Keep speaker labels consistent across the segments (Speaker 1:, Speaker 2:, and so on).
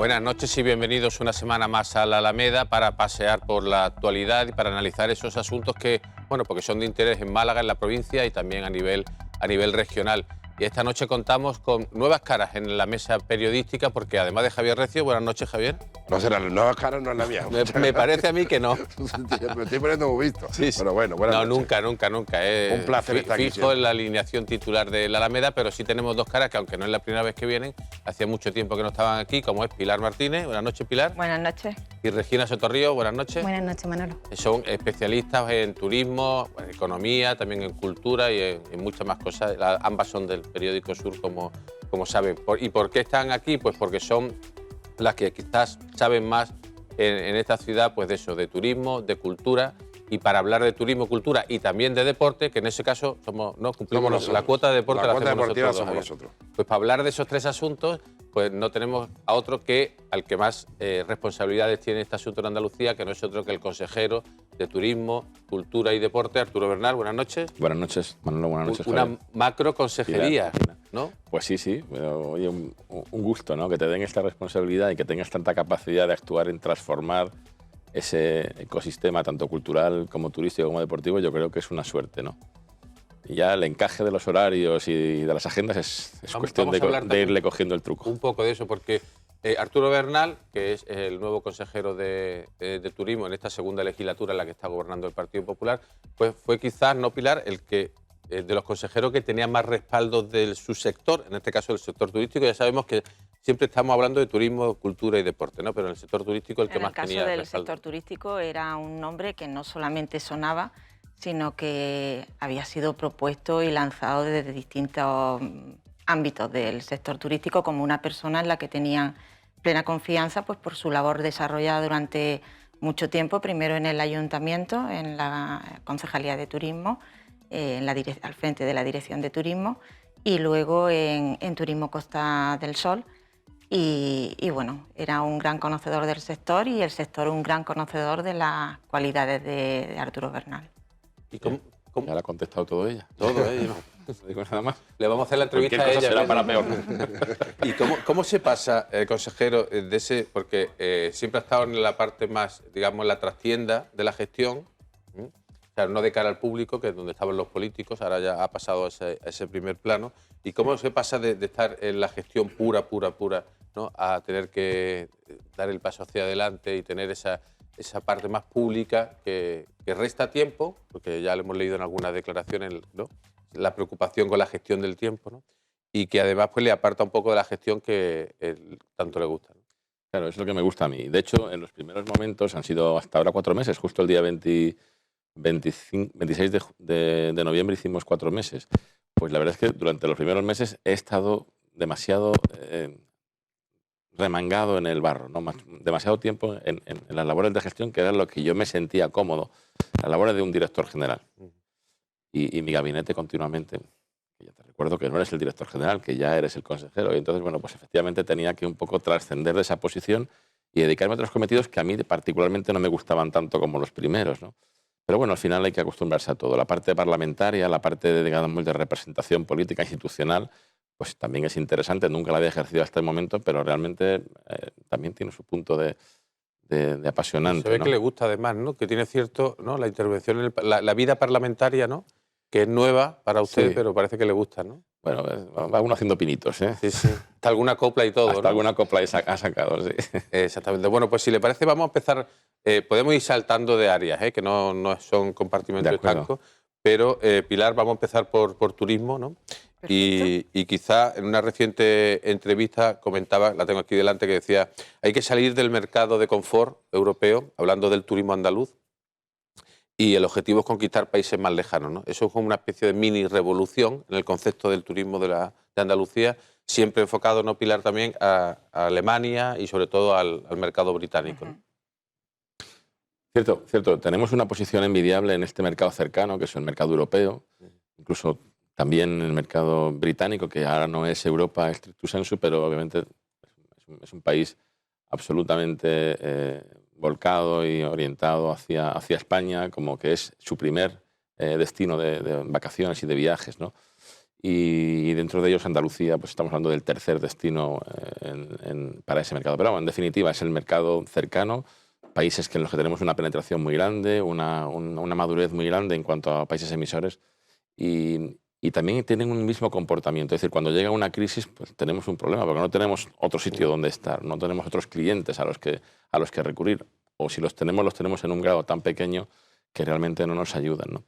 Speaker 1: Buenas noches y bienvenidos una semana más a la Alameda para pasear por la actualidad y para analizar esos asuntos que, bueno, porque son de interés en Málaga, en la provincia y también a nivel regional. Y esta noche contamos con nuevas caras en la mesa periodística porque además de Javier Recio, buenas noches, Javier.
Speaker 2: No serán las nuevas caras, no es la mía.
Speaker 1: Me parece a mí que no.
Speaker 2: Me estoy poniendo muy visto.
Speaker 1: Sí, sí.
Speaker 2: Pero bueno, buenas noches.
Speaker 1: Nunca.
Speaker 2: Un placer estar aquí
Speaker 1: Fijo
Speaker 2: siempre.
Speaker 1: en la alineación titular de la Alameda, pero sí tenemos dos caras que, aunque no es la primera vez que vienen, hacía mucho tiempo que no estaban aquí, como es Pilar Martínez. Buenas noches, Pilar.
Speaker 3: Buenas noches.
Speaker 1: Y Regina Sotorrío, buenas noches.
Speaker 3: Buenas noches, Manolo.
Speaker 1: Son especialistas en turismo, en economía, también en cultura y en muchas más cosas. Ambas son del periódico Sur, como saben. ¿Y por qué están aquí? Pues porque son las que quizás saben más en esta ciudad, pues de eso, de turismo, de cultura. Y para hablar de turismo, cultura y también de deporte, que en ese caso cumplimos la cuota de deporte.
Speaker 2: La cuota deportiva
Speaker 1: somos
Speaker 2: somos nosotros.
Speaker 1: Pues para hablar de esos tres asuntos, pues no tenemos a otro que al que más responsabilidades tiene este asunto en Andalucía, que no es otro que el consejero de Turismo, Cultura y Deporte, Arturo Bernal. Buenas noches.
Speaker 4: Buenas noches, Manolo. Buenas noches,
Speaker 1: Una
Speaker 4: Javier.
Speaker 1: macro consejería, ¿no?
Speaker 4: Pues sí. Pero, oye, un gusto, ¿no? Que te den esta responsabilidad y que tengas tanta capacidad de actuar en transformar ese ecosistema, tanto cultural como turístico como deportivo. Yo creo que es una suerte, ¿no? Y ya el encaje de los horarios y de las agendas es cuestión de irle cogiendo el truco.
Speaker 1: Un poco de eso, porque Arturo Bernal, que es el nuevo consejero de Turismo en esta segunda legislatura en la que está gobernando el Partido Popular, pues fue quizás, no Pilar, el que de los consejeros que tenía más respaldo de su sector, en este caso del sector turístico. Ya sabemos que siempre estamos hablando de turismo, cultura y deporte, ¿no? Pero en el sector turístico el que más tenía
Speaker 3: En el caso del
Speaker 1: respaldo.
Speaker 3: sector turístico era un nombre que no solamente sonaba, sino que había sido propuesto y lanzado desde distintos ámbitos del sector turístico como una persona en la que tenían plena confianza, pues por su labor desarrollada durante mucho tiempo, primero en el ayuntamiento, en la Concejalía de Turismo, al frente de la Dirección de Turismo, y luego en Turismo Costa del Sol. Y bueno, era un gran conocedor del sector y el sector un gran conocedor de las cualidades de Arturo Bernal.
Speaker 1: ¿Y cómo?
Speaker 4: Ya le ha contestado todo ella.
Speaker 1: Todo, ¿eh?
Speaker 4: No digo nada más.
Speaker 1: Le vamos a hacer la entrevista a
Speaker 4: Cualquier
Speaker 1: ella.
Speaker 4: cosa será
Speaker 1: ¿verdad?
Speaker 4: para peor.
Speaker 1: ¿Y cómo se pasa, consejero, de ese...? Porque siempre ha estado en la parte más, digamos, la trastienda de la gestión, ¿sí? O sea, no de cara al público, que es donde estaban los políticos, ahora ya ha pasado a ese primer plano. ¿Y cómo se pasa de estar en la gestión pura, ¿no? A tener que dar el paso hacia adelante y tener esa parte más pública que resta tiempo, porque ya lo hemos leído en algunas declaraciones, ¿no? La preocupación con la gestión del tiempo, ¿no? Y que además pues, le aparta un poco de la gestión que tanto le gusta, ¿no?
Speaker 4: Claro, es lo que me gusta a mí. De hecho, en los primeros momentos, han sido hasta ahora 4 meses, justo el día 26 de noviembre hicimos 4 meses. Pues la verdad es que durante los primeros meses he estado demasiado remangado en el barro, ¿no? Demasiado tiempo en las labores de gestión, que era lo que yo me sentía cómodo, las labores de un director general. Y mi gabinete continuamente, que ya te recuerdo que no eres el director general, que ya eres el consejero, y entonces, bueno, pues efectivamente tenía que un poco trascender de esa posición y dedicarme a otros cometidos que a mí particularmente no me gustaban tanto como los primeros, ¿no? Pero bueno, al final hay que acostumbrarse a todo. La parte parlamentaria, la parte digamos, de representación política institucional, pues también es interesante. Nunca la había ejercido hasta el momento, pero realmente también tiene su punto de apasionante.
Speaker 1: Se ve,
Speaker 4: ¿no?
Speaker 1: que le gusta además, ¿no? Que tiene cierto, ¿no? La intervención, la vida parlamentaria, ¿no? Que es nueva para usted,
Speaker 4: Sí.
Speaker 1: pero parece que le gusta, ¿no?
Speaker 4: Bueno, va uno haciendo pinitos, ¿eh?
Speaker 1: Sí. Hasta alguna copla y todo,
Speaker 4: Hasta
Speaker 1: ¿no?
Speaker 4: alguna copla ha sacado, sí.
Speaker 1: Exactamente. Bueno, pues si le parece, vamos a empezar. Podemos ir saltando de áreas, que no son compartimentos
Speaker 4: De acuerdo.
Speaker 1: estancos, pero Pilar, vamos a empezar por turismo, ¿no? Y quizá en una reciente entrevista comentaba, la tengo aquí delante, que decía, hay que salir del mercado de confort europeo, hablando del turismo andaluz, y el objetivo es conquistar países más lejanos, ¿no? Eso es como una especie de mini revolución en el concepto del turismo de Andalucía, siempre enfocado, ¿no, Pilar, también a Alemania y sobre todo al mercado británico, ¿no?
Speaker 4: Cierto. Tenemos una posición envidiable en este mercado cercano, que es el mercado europeo, incluso también en el mercado británico, que ahora no es Europa stricto sensu, pero obviamente es un país absolutamente volcado y orientado hacia España, como que es su primer destino de vacaciones y de viajes, ¿no? y dentro de ellos Andalucía, pues estamos hablando del tercer destino para ese mercado. Pero en definitiva es el mercado cercano, países en los que tenemos una penetración muy grande, una madurez muy grande en cuanto a países emisores y también tienen un mismo comportamiento. Es decir, cuando llega una crisis pues tenemos un problema porque no tenemos otro sitio donde estar, no tenemos otros clientes a los que recurrir, o si los tenemos en un grado tan pequeño que realmente no nos ayudan, ¿no?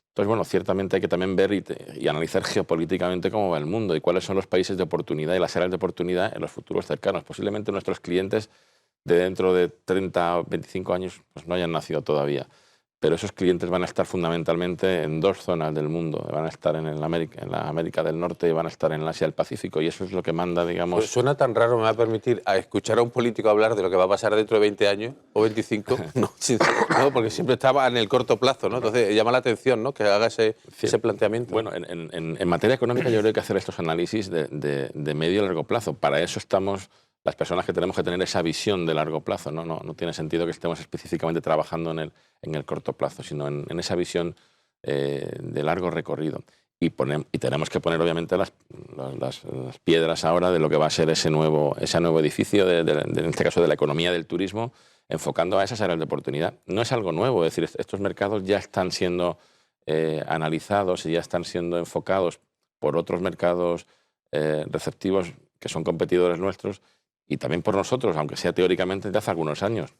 Speaker 4: Entonces, bueno, ciertamente hay que también ver y analizar geopolíticamente cómo va el mundo y cuáles son los países de oportunidad y las áreas de oportunidad en los futuros cercanos. Posiblemente nuestros clientes de dentro de 30 o 25 años pues no hayan nacido todavía, pero esos clientes van a estar fundamentalmente en dos zonas del mundo. Van a estar en la América del Norte y van a estar en el Asia del Pacífico, y eso es lo que manda, digamos...
Speaker 1: Pues suena tan raro, me va a permitir, a escuchar a un político hablar de lo que va a pasar dentro de 20 años o 25, no, porque siempre estaba en el corto plazo, ¿no? Entonces llama la atención, ¿no?, que haga ese planteamiento.
Speaker 4: Bueno, en materia económica yo creo que hay que hacer estos análisis de medio y largo plazo. Para eso estamos las personas que tenemos que tener esa visión de largo plazo, ¿no? No tiene sentido que estemos específicamente trabajando en el corto plazo, sino en esa visión de largo recorrido. Y tenemos que poner, obviamente, las piedras ahora de lo que va a ser ese nuevo edificio, en este caso de la economía del turismo, enfocando a esas áreas de oportunidad. No es algo nuevo, es decir, estos mercados ya están siendo analizados y ya están siendo enfocados por otros mercados receptivos que son competidores nuestros, y también por nosotros, aunque sea teóricamente desde hace algunos años.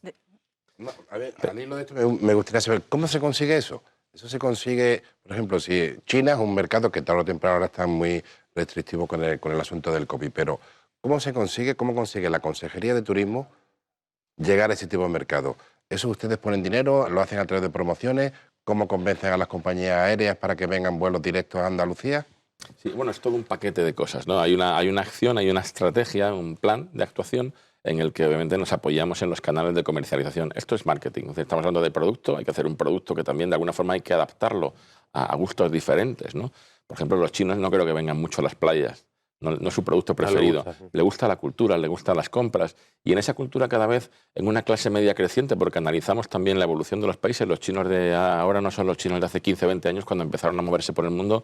Speaker 2: No, a ver, al hilo de esto me gustaría saber, ¿cómo se consigue eso? Eso se consigue, por ejemplo, si China es un mercado que tarde o temprano ahora está muy restrictivo con el asunto del COVID, pero ¿cómo consigue la Consejería de Turismo llegar a ese tipo de mercado? ¿Eso ustedes ponen dinero, lo hacen a través de promociones? ¿Cómo convencen a las compañías aéreas para que vengan vuelos directos a Andalucía?
Speaker 4: Sí, bueno, es todo un paquete de cosas, ¿no? Hay una acción, hay una estrategia, un plan de actuación en el que obviamente nos apoyamos en los canales de comercialización. Esto es marketing. Entonces, estamos hablando de producto, hay que hacer un producto que también de alguna forma hay que adaptarlo a gustos diferentes, ¿no? Por ejemplo, los chinos no creo que vengan mucho a las playas. No es su producto preferido. Le gusta la cultura, le gustan las compras. Y en esa cultura cada vez en una clase media creciente, porque analizamos también la evolución de los países. Los chinos de ahora no son los chinos de hace 15 o 20 años, cuando empezaron a moverse por el mundo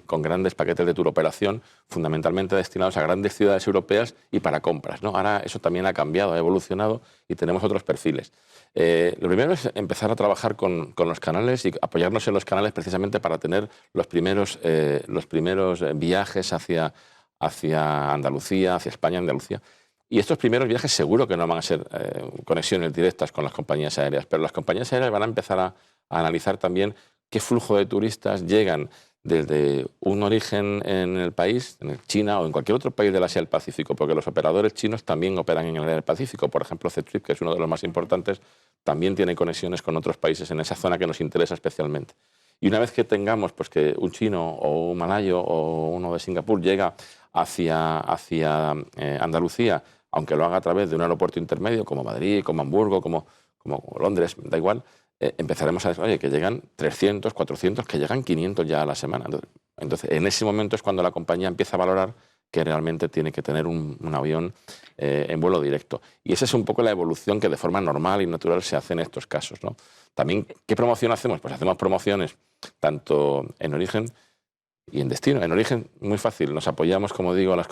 Speaker 4: con grandes paquetes de turoperación, fundamentalmente destinados a grandes ciudades europeas y para compras, ¿no? Ahora eso también ha cambiado, ha evolucionado y tenemos otros perfiles. Lo primero es empezar a trabajar con los canales y apoyarnos en los canales precisamente para tener los primeros viajes hacia Andalucía, hacia España, Andalucía. Y estos primeros viajes seguro que no van a ser conexiones directas con las compañías aéreas, pero las compañías aéreas van a empezar a analizar también qué flujo de turistas llegan desde un origen en el país, en China o en cualquier otro país del Asia del Pacífico, porque los operadores chinos también operan en el área del Pacífico. Por ejemplo, Ctrip, que es uno de los más importantes, también tiene conexiones con otros países en esa zona que nos interesa especialmente. Y una vez que tengamos pues, que un chino o un malayo o uno de Singapur llega hacia Andalucía, aunque lo haga a través de un aeropuerto intermedio como Madrid, como Hamburgo, como Londres, da igual, empezaremos a decir, oye, que llegan 300, 400, que llegan 500 ya a la semana. Entonces, en ese momento es cuando la compañía empieza a valorar que realmente tiene que tener un avión en vuelo directo. Y esa es un poco la evolución que de forma normal y natural se hace en estos casos, ¿no? También, ¿qué promoción hacemos? Pues hacemos promociones tanto en origen y en destino. En origen, muy fácil, nos apoyamos, como digo, en las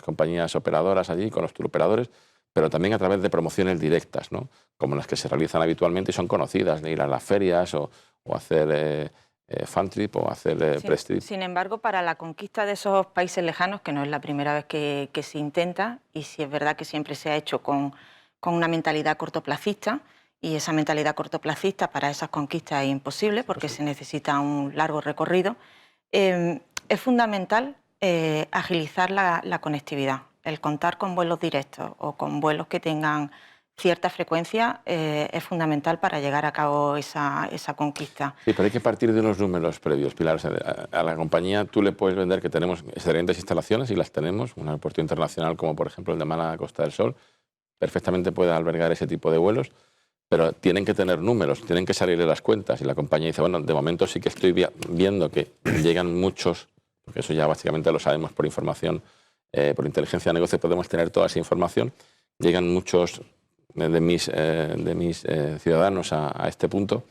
Speaker 4: compañías operadoras allí, con los touroperadores, pero también a través de promociones directas, ¿no? Como las que se realizan habitualmente y son conocidas, de ir a las ferias o hacer fan trip o hacer press trip.
Speaker 3: Sin embargo, para la conquista de esos países lejanos, que no es la primera vez que se intenta, y sí es verdad que siempre se ha hecho con una mentalidad cortoplacista, y esa mentalidad cortoplacista para esas conquistas es imposible porque se necesita un largo recorrido, es fundamental agilizar la conectividad. El contar con vuelos directos o con vuelos que tengan cierta frecuencia es fundamental para llegar a cabo esa conquista.
Speaker 4: Sí, pero hay que partir de unos números previos, Pilar. O sea, a la compañía tú le puedes vender que tenemos excelentes instalaciones, y las tenemos. Un aeropuerto internacional como por ejemplo el de Málaga, Costa del Sol, perfectamente puede albergar ese tipo de vuelos, pero tienen que tener números, tienen que salir de las cuentas. Y la compañía dice, bueno, de momento sí que estoy viendo que llegan muchos, porque eso ya básicamente lo sabemos por información, por inteligencia de negocio podemos tener toda esa información. Llegan muchos de mis ciudadanos a este punto,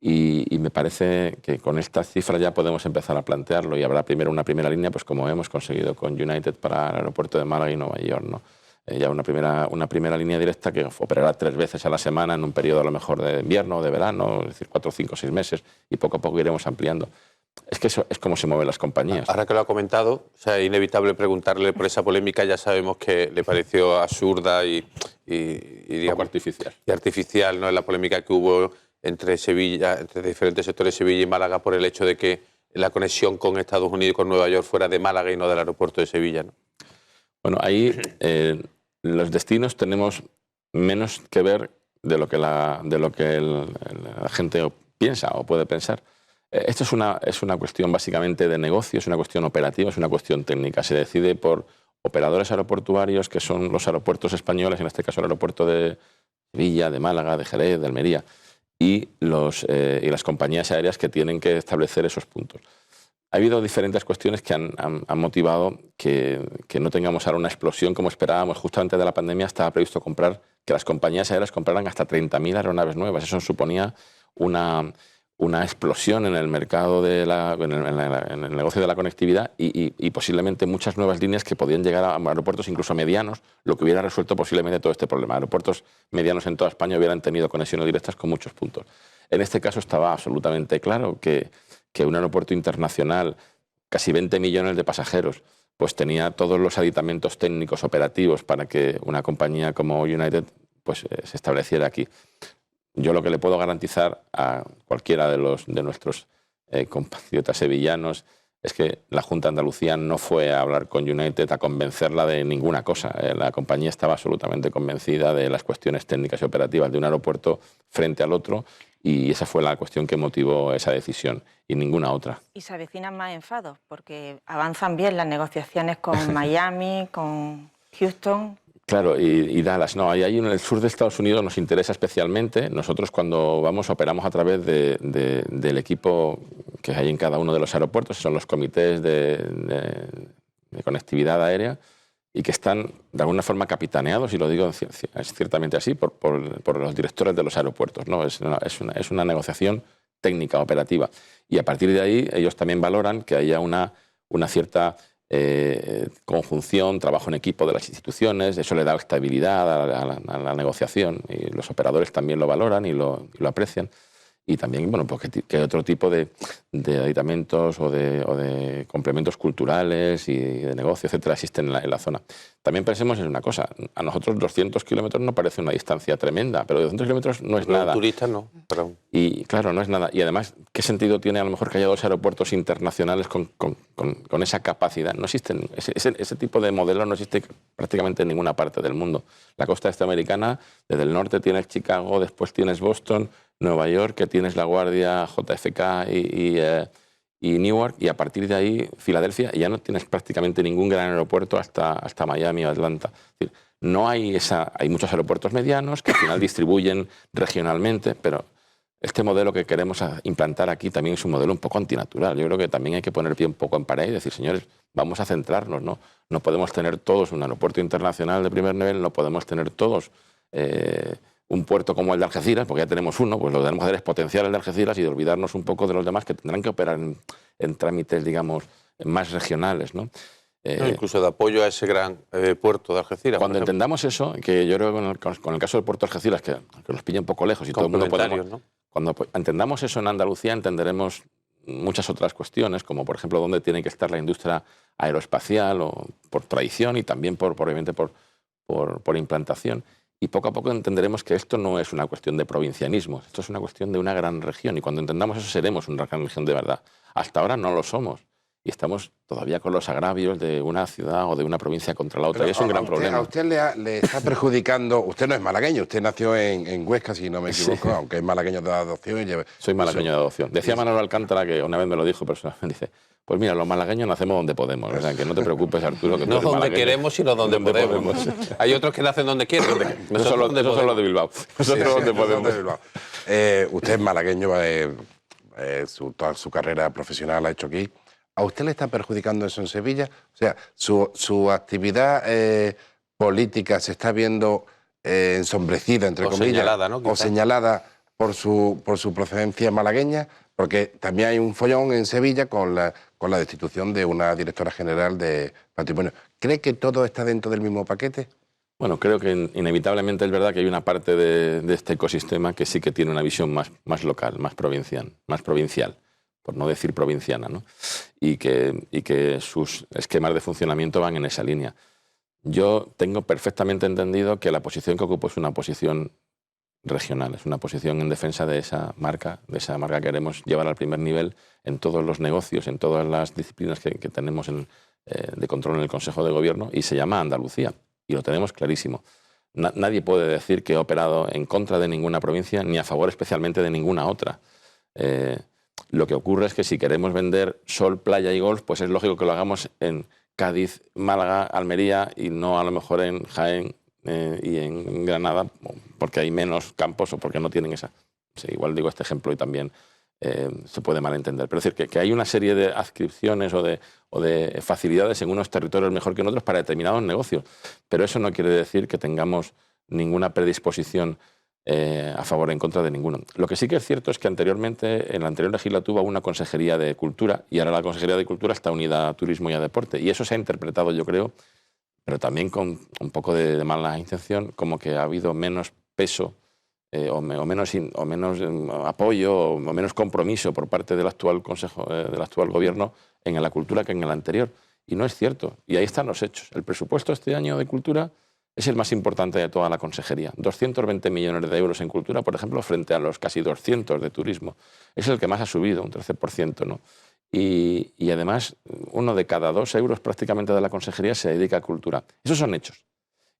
Speaker 4: Y me parece que con estas cifras ya podemos empezar a plantearlo y habrá primero una primera línea, pues como hemos conseguido con United para el aeropuerto de Málaga y Nueva York, ¿no? Ya una primera línea directa que operará 3 veces a la semana en un periodo a lo mejor de invierno o de verano, es decir, 4, 5, 6 meses, y poco a poco iremos ampliando. Es que eso es como se mueven las compañías.
Speaker 1: Ahora que lo ha comentado, o sea, es inevitable preguntarle por esa polémica, ya sabemos que le pareció absurda y digamos,
Speaker 4: poco artificial.
Speaker 1: Y artificial, ¿no? La polémica que hubo entre Sevilla, entre diferentes sectores de Sevilla y Málaga por el hecho de que la conexión con Estados Unidos y con Nueva York fuera de Málaga y no del aeropuerto de Sevilla, ¿no?
Speaker 4: Bueno, ahí los destinos tenemos menos que ver de lo que la gente piensa o puede pensar. Esto es una cuestión básicamente de negocio, es una cuestión operativa, es una cuestión técnica. Se decide por operadores aeroportuarios, que son los aeropuertos españoles, en este caso el aeropuerto de Sevilla, de Málaga, de Jerez, de Almería, y las compañías aéreas que tienen que establecer esos puntos. Ha habido diferentes cuestiones que han motivado que no tengamos ahora una explosión como esperábamos. Justamente de la pandemia estaba previsto que las compañías aéreas compraran hasta 30.000 aeronaves nuevas. Eso suponía una explosión en el mercado, en el negocio de la conectividad y posiblemente muchas nuevas líneas que podían llegar a aeropuertos incluso medianos, lo que hubiera resuelto posiblemente todo este problema. Aeropuertos medianos en toda España hubieran tenido conexiones directas con muchos puntos. En este caso estaba absolutamente claro que un aeropuerto internacional, casi 20 millones de pasajeros, pues tenía todos los aditamentos técnicos operativos para que una compañía como United pues, se estableciera aquí. Yo lo que le puedo garantizar a cualquiera de nuestros compatriotas sevillanos es que la Junta de Andalucía no fue a hablar con United a convencerla de ninguna cosa. La compañía estaba absolutamente convencida de las cuestiones técnicas y operativas de un aeropuerto frente al otro y esa fue la cuestión que motivó esa decisión y ninguna otra.
Speaker 3: Y se avecinan más enfados porque avanzan bien las negociaciones con Miami, con Houston.
Speaker 4: Claro, y Dallas, no, ahí en el sur de Estados Unidos nos interesa especialmente. Nosotros cuando operamos a través del equipo que hay en cada uno de los aeropuertos, son los comités de conectividad aérea y que están de alguna forma capitaneados, y lo digo es ciertamente así, por los directores de los aeropuertos, ¿no? Es una negociación técnica, operativa. Y a partir de ahí ellos también valoran que haya una cierta conjunción, trabajo en equipo de las instituciones. Eso le da estabilidad a la negociación y los operadores también lo valoran y lo aprecian. Y también, bueno, pues que otro tipo de aditamentos o de complementos culturales y de negocio, etcétera, existen en la zona. También pensemos en una cosa. A nosotros 200 kilómetros no parece una distancia tremenda, pero 200 kilómetros no es nada.
Speaker 1: Turistas no, pero...
Speaker 4: Y claro, no es nada. Y además, ¿qué sentido tiene a lo mejor que haya 2 aeropuertos internacionales con esa capacidad? No existen. Ese tipo de modelo no existe prácticamente en ninguna parte del mundo. La costa este americana, desde el norte tienes Chicago, después tienes Boston, Nueva York, que tienes La Guardia, JFK y Newark, y a partir de ahí Filadelfia, y ya no tienes prácticamente ningún gran aeropuerto hasta Miami o Atlanta. Es decir, no hay hay muchos aeropuertos medianos que al final distribuyen regionalmente, pero este modelo que queremos implantar aquí también es un modelo un poco antinatural. Yo creo que también hay que poner pie un poco en pared y decir, señores, vamos a centrarnos, ¿no? No podemos tener todos un aeropuerto internacional de primer nivel, no podemos tener todos un puerto como el de Algeciras, porque ya tenemos uno, pues lo que tenemos que hacer es potenciar el de Algeciras y de olvidarnos un poco de los demás que tendrán que operar en trámites, digamos, más regionales, ¿no?
Speaker 1: Incluso de apoyo a ese gran puerto de Algeciras.
Speaker 4: Cuando entendamos eso, que yo creo que con el caso del puerto de Algeciras, que nos pilla un poco lejos y todo el mundo podemos, ¿no? Cuando entendamos eso en Andalucía, entenderemos muchas otras cuestiones, como por ejemplo dónde tiene que estar la industria aeroespacial, o por tradición y también obviamente por implantación. Y poco a poco entenderemos que esto no es una cuestión de provincianismo, esto es una cuestión de una gran región. Y cuando entendamos eso, seremos una gran región de verdad. Hasta ahora no lo somos. Y estamos todavía con los agravios de una ciudad o de una provincia contra la otra. Pero y es un gran problema.
Speaker 2: A usted le está perjudicando... Usted no es malagueño, usted nació en Huesca, si no me equivoco, sí. Aunque es malagueño de adopción.
Speaker 4: Soy malagueño de adopción. Decía Manolo Alcántara, que una vez me lo dijo personalmente, dice, pues mira, los malagueños nacemos donde podemos. O sea, que no te preocupes, Arturo, que
Speaker 1: no
Speaker 4: tú eres
Speaker 1: donde queremos, sino donde podemos. Hay otros que nacen donde quieren.
Speaker 4: Esos son los de Bilbao. Nosotros donde podemos.
Speaker 2: Usted es malagueño, toda su carrera profesional la ha hecho aquí. ¿A usted le está perjudicando eso en Sevilla? O sea, su actividad política se está viendo ensombrecida, entre comillas,
Speaker 1: señalada, ¿no?
Speaker 2: O señalada por su procedencia malagueña, porque también hay un follón en Sevilla con la destitución de una directora general de patrimonio. ¿Cree que todo está dentro del mismo paquete?
Speaker 4: Bueno, creo que inevitablemente es verdad que hay una parte de este ecosistema que sí que tiene una visión más local, más provincial, por no decir provinciana, ¿no? Y que sus esquemas de funcionamiento van en esa línea. Yo tengo perfectamente entendido que la posición que ocupo es una posición regional, es una posición en defensa de esa marca que queremos llevar al primer nivel en todos los negocios, en todas las disciplinas que tenemos de control en el Consejo de Gobierno, y se llama Andalucía, y lo tenemos clarísimo. Nadie puede decir que he operado en contra de ninguna provincia ni a favor especialmente de ninguna otra. Lo que ocurre es que si queremos vender sol, playa y golf, pues es lógico que lo hagamos en Cádiz, Málaga, Almería y no a lo mejor en Jaén y en Granada, porque hay menos campos o porque no tienen esa. Sí, igual digo este ejemplo y también se puede malentender. Pero es decir, que hay una serie de adscripciones o de facilidades en unos territorios mejor que en otros para determinados negocios. Pero eso no quiere decir que tengamos ninguna predisposición a favor o en contra de ninguno. Lo que sí que es cierto es que anteriormente, en la anterior legislatura, hubo una Consejería de Cultura y ahora la Consejería de Cultura está unida a Turismo y a Deporte. Y eso se ha interpretado, yo creo, pero también con un poco de mala intención, como que ha habido menos peso o menos apoyo o menos compromiso por parte del actual Consejo, del actual Gobierno en la cultura que en el anterior. Y no es cierto. Y ahí están los hechos. El presupuesto este año de cultura es el más importante de toda la consejería. 220 millones de euros en cultura, por ejemplo, frente a los casi 200 de turismo. Es el que más ha subido, un 13%, ¿no? Y además, 1 de cada 2 euros prácticamente de la consejería se dedica a cultura. Esos son hechos.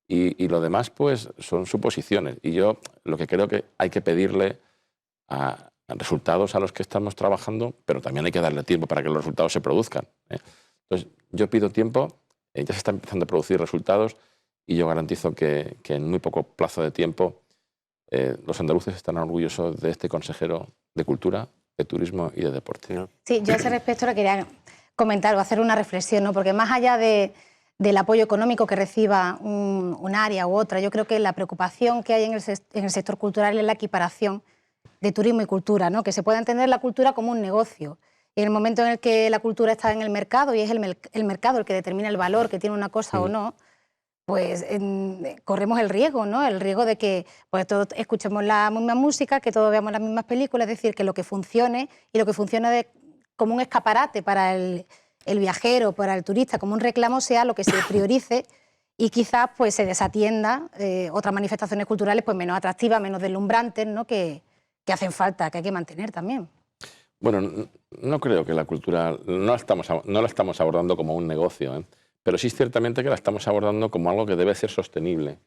Speaker 4: Y lo demás, pues, son suposiciones. Y yo lo que creo que hay que pedirle a resultados a los que estamos trabajando, pero también hay que darle tiempo para que los resultados se produzcan, ¿eh? Entonces, yo pido tiempo, ya se están empezando a producir resultados y yo garantizo que en muy poco plazo de tiempo los andaluces están orgullosos de este consejero de Cultura, de Turismo y de Deporte, ¿no?
Speaker 5: Sí, yo a ese respecto le quería comentar o hacer una reflexión, ¿no? Porque más allá del apoyo económico que reciba un área u otra, yo creo que la preocupación que hay en el sector cultural es la equiparación de turismo y cultura, ¿no? Que se pueda entender la cultura como un negocio. Y en el momento en el que la cultura está en el mercado y es el mercado el que determina el valor que tiene una cosa o no, pues corremos el riesgo, ¿no? El riesgo de que pues, todos escuchemos la misma música, que todos veamos las mismas películas, es decir, que lo que funcione y lo que funcione como un escaparate para el viajero, para el turista, como un reclamo, sea lo que se priorice y quizás pues, se desatienda otras manifestaciones culturales pues, menos atractivas, menos deslumbrantes, ¿no? que hacen falta, que hay que mantener también.
Speaker 4: Bueno, no creo que la cultura no la estamos abordando como un negocio, ¿eh? Pero sí es ciertamente que la estamos abordando como algo que debe ser sostenible.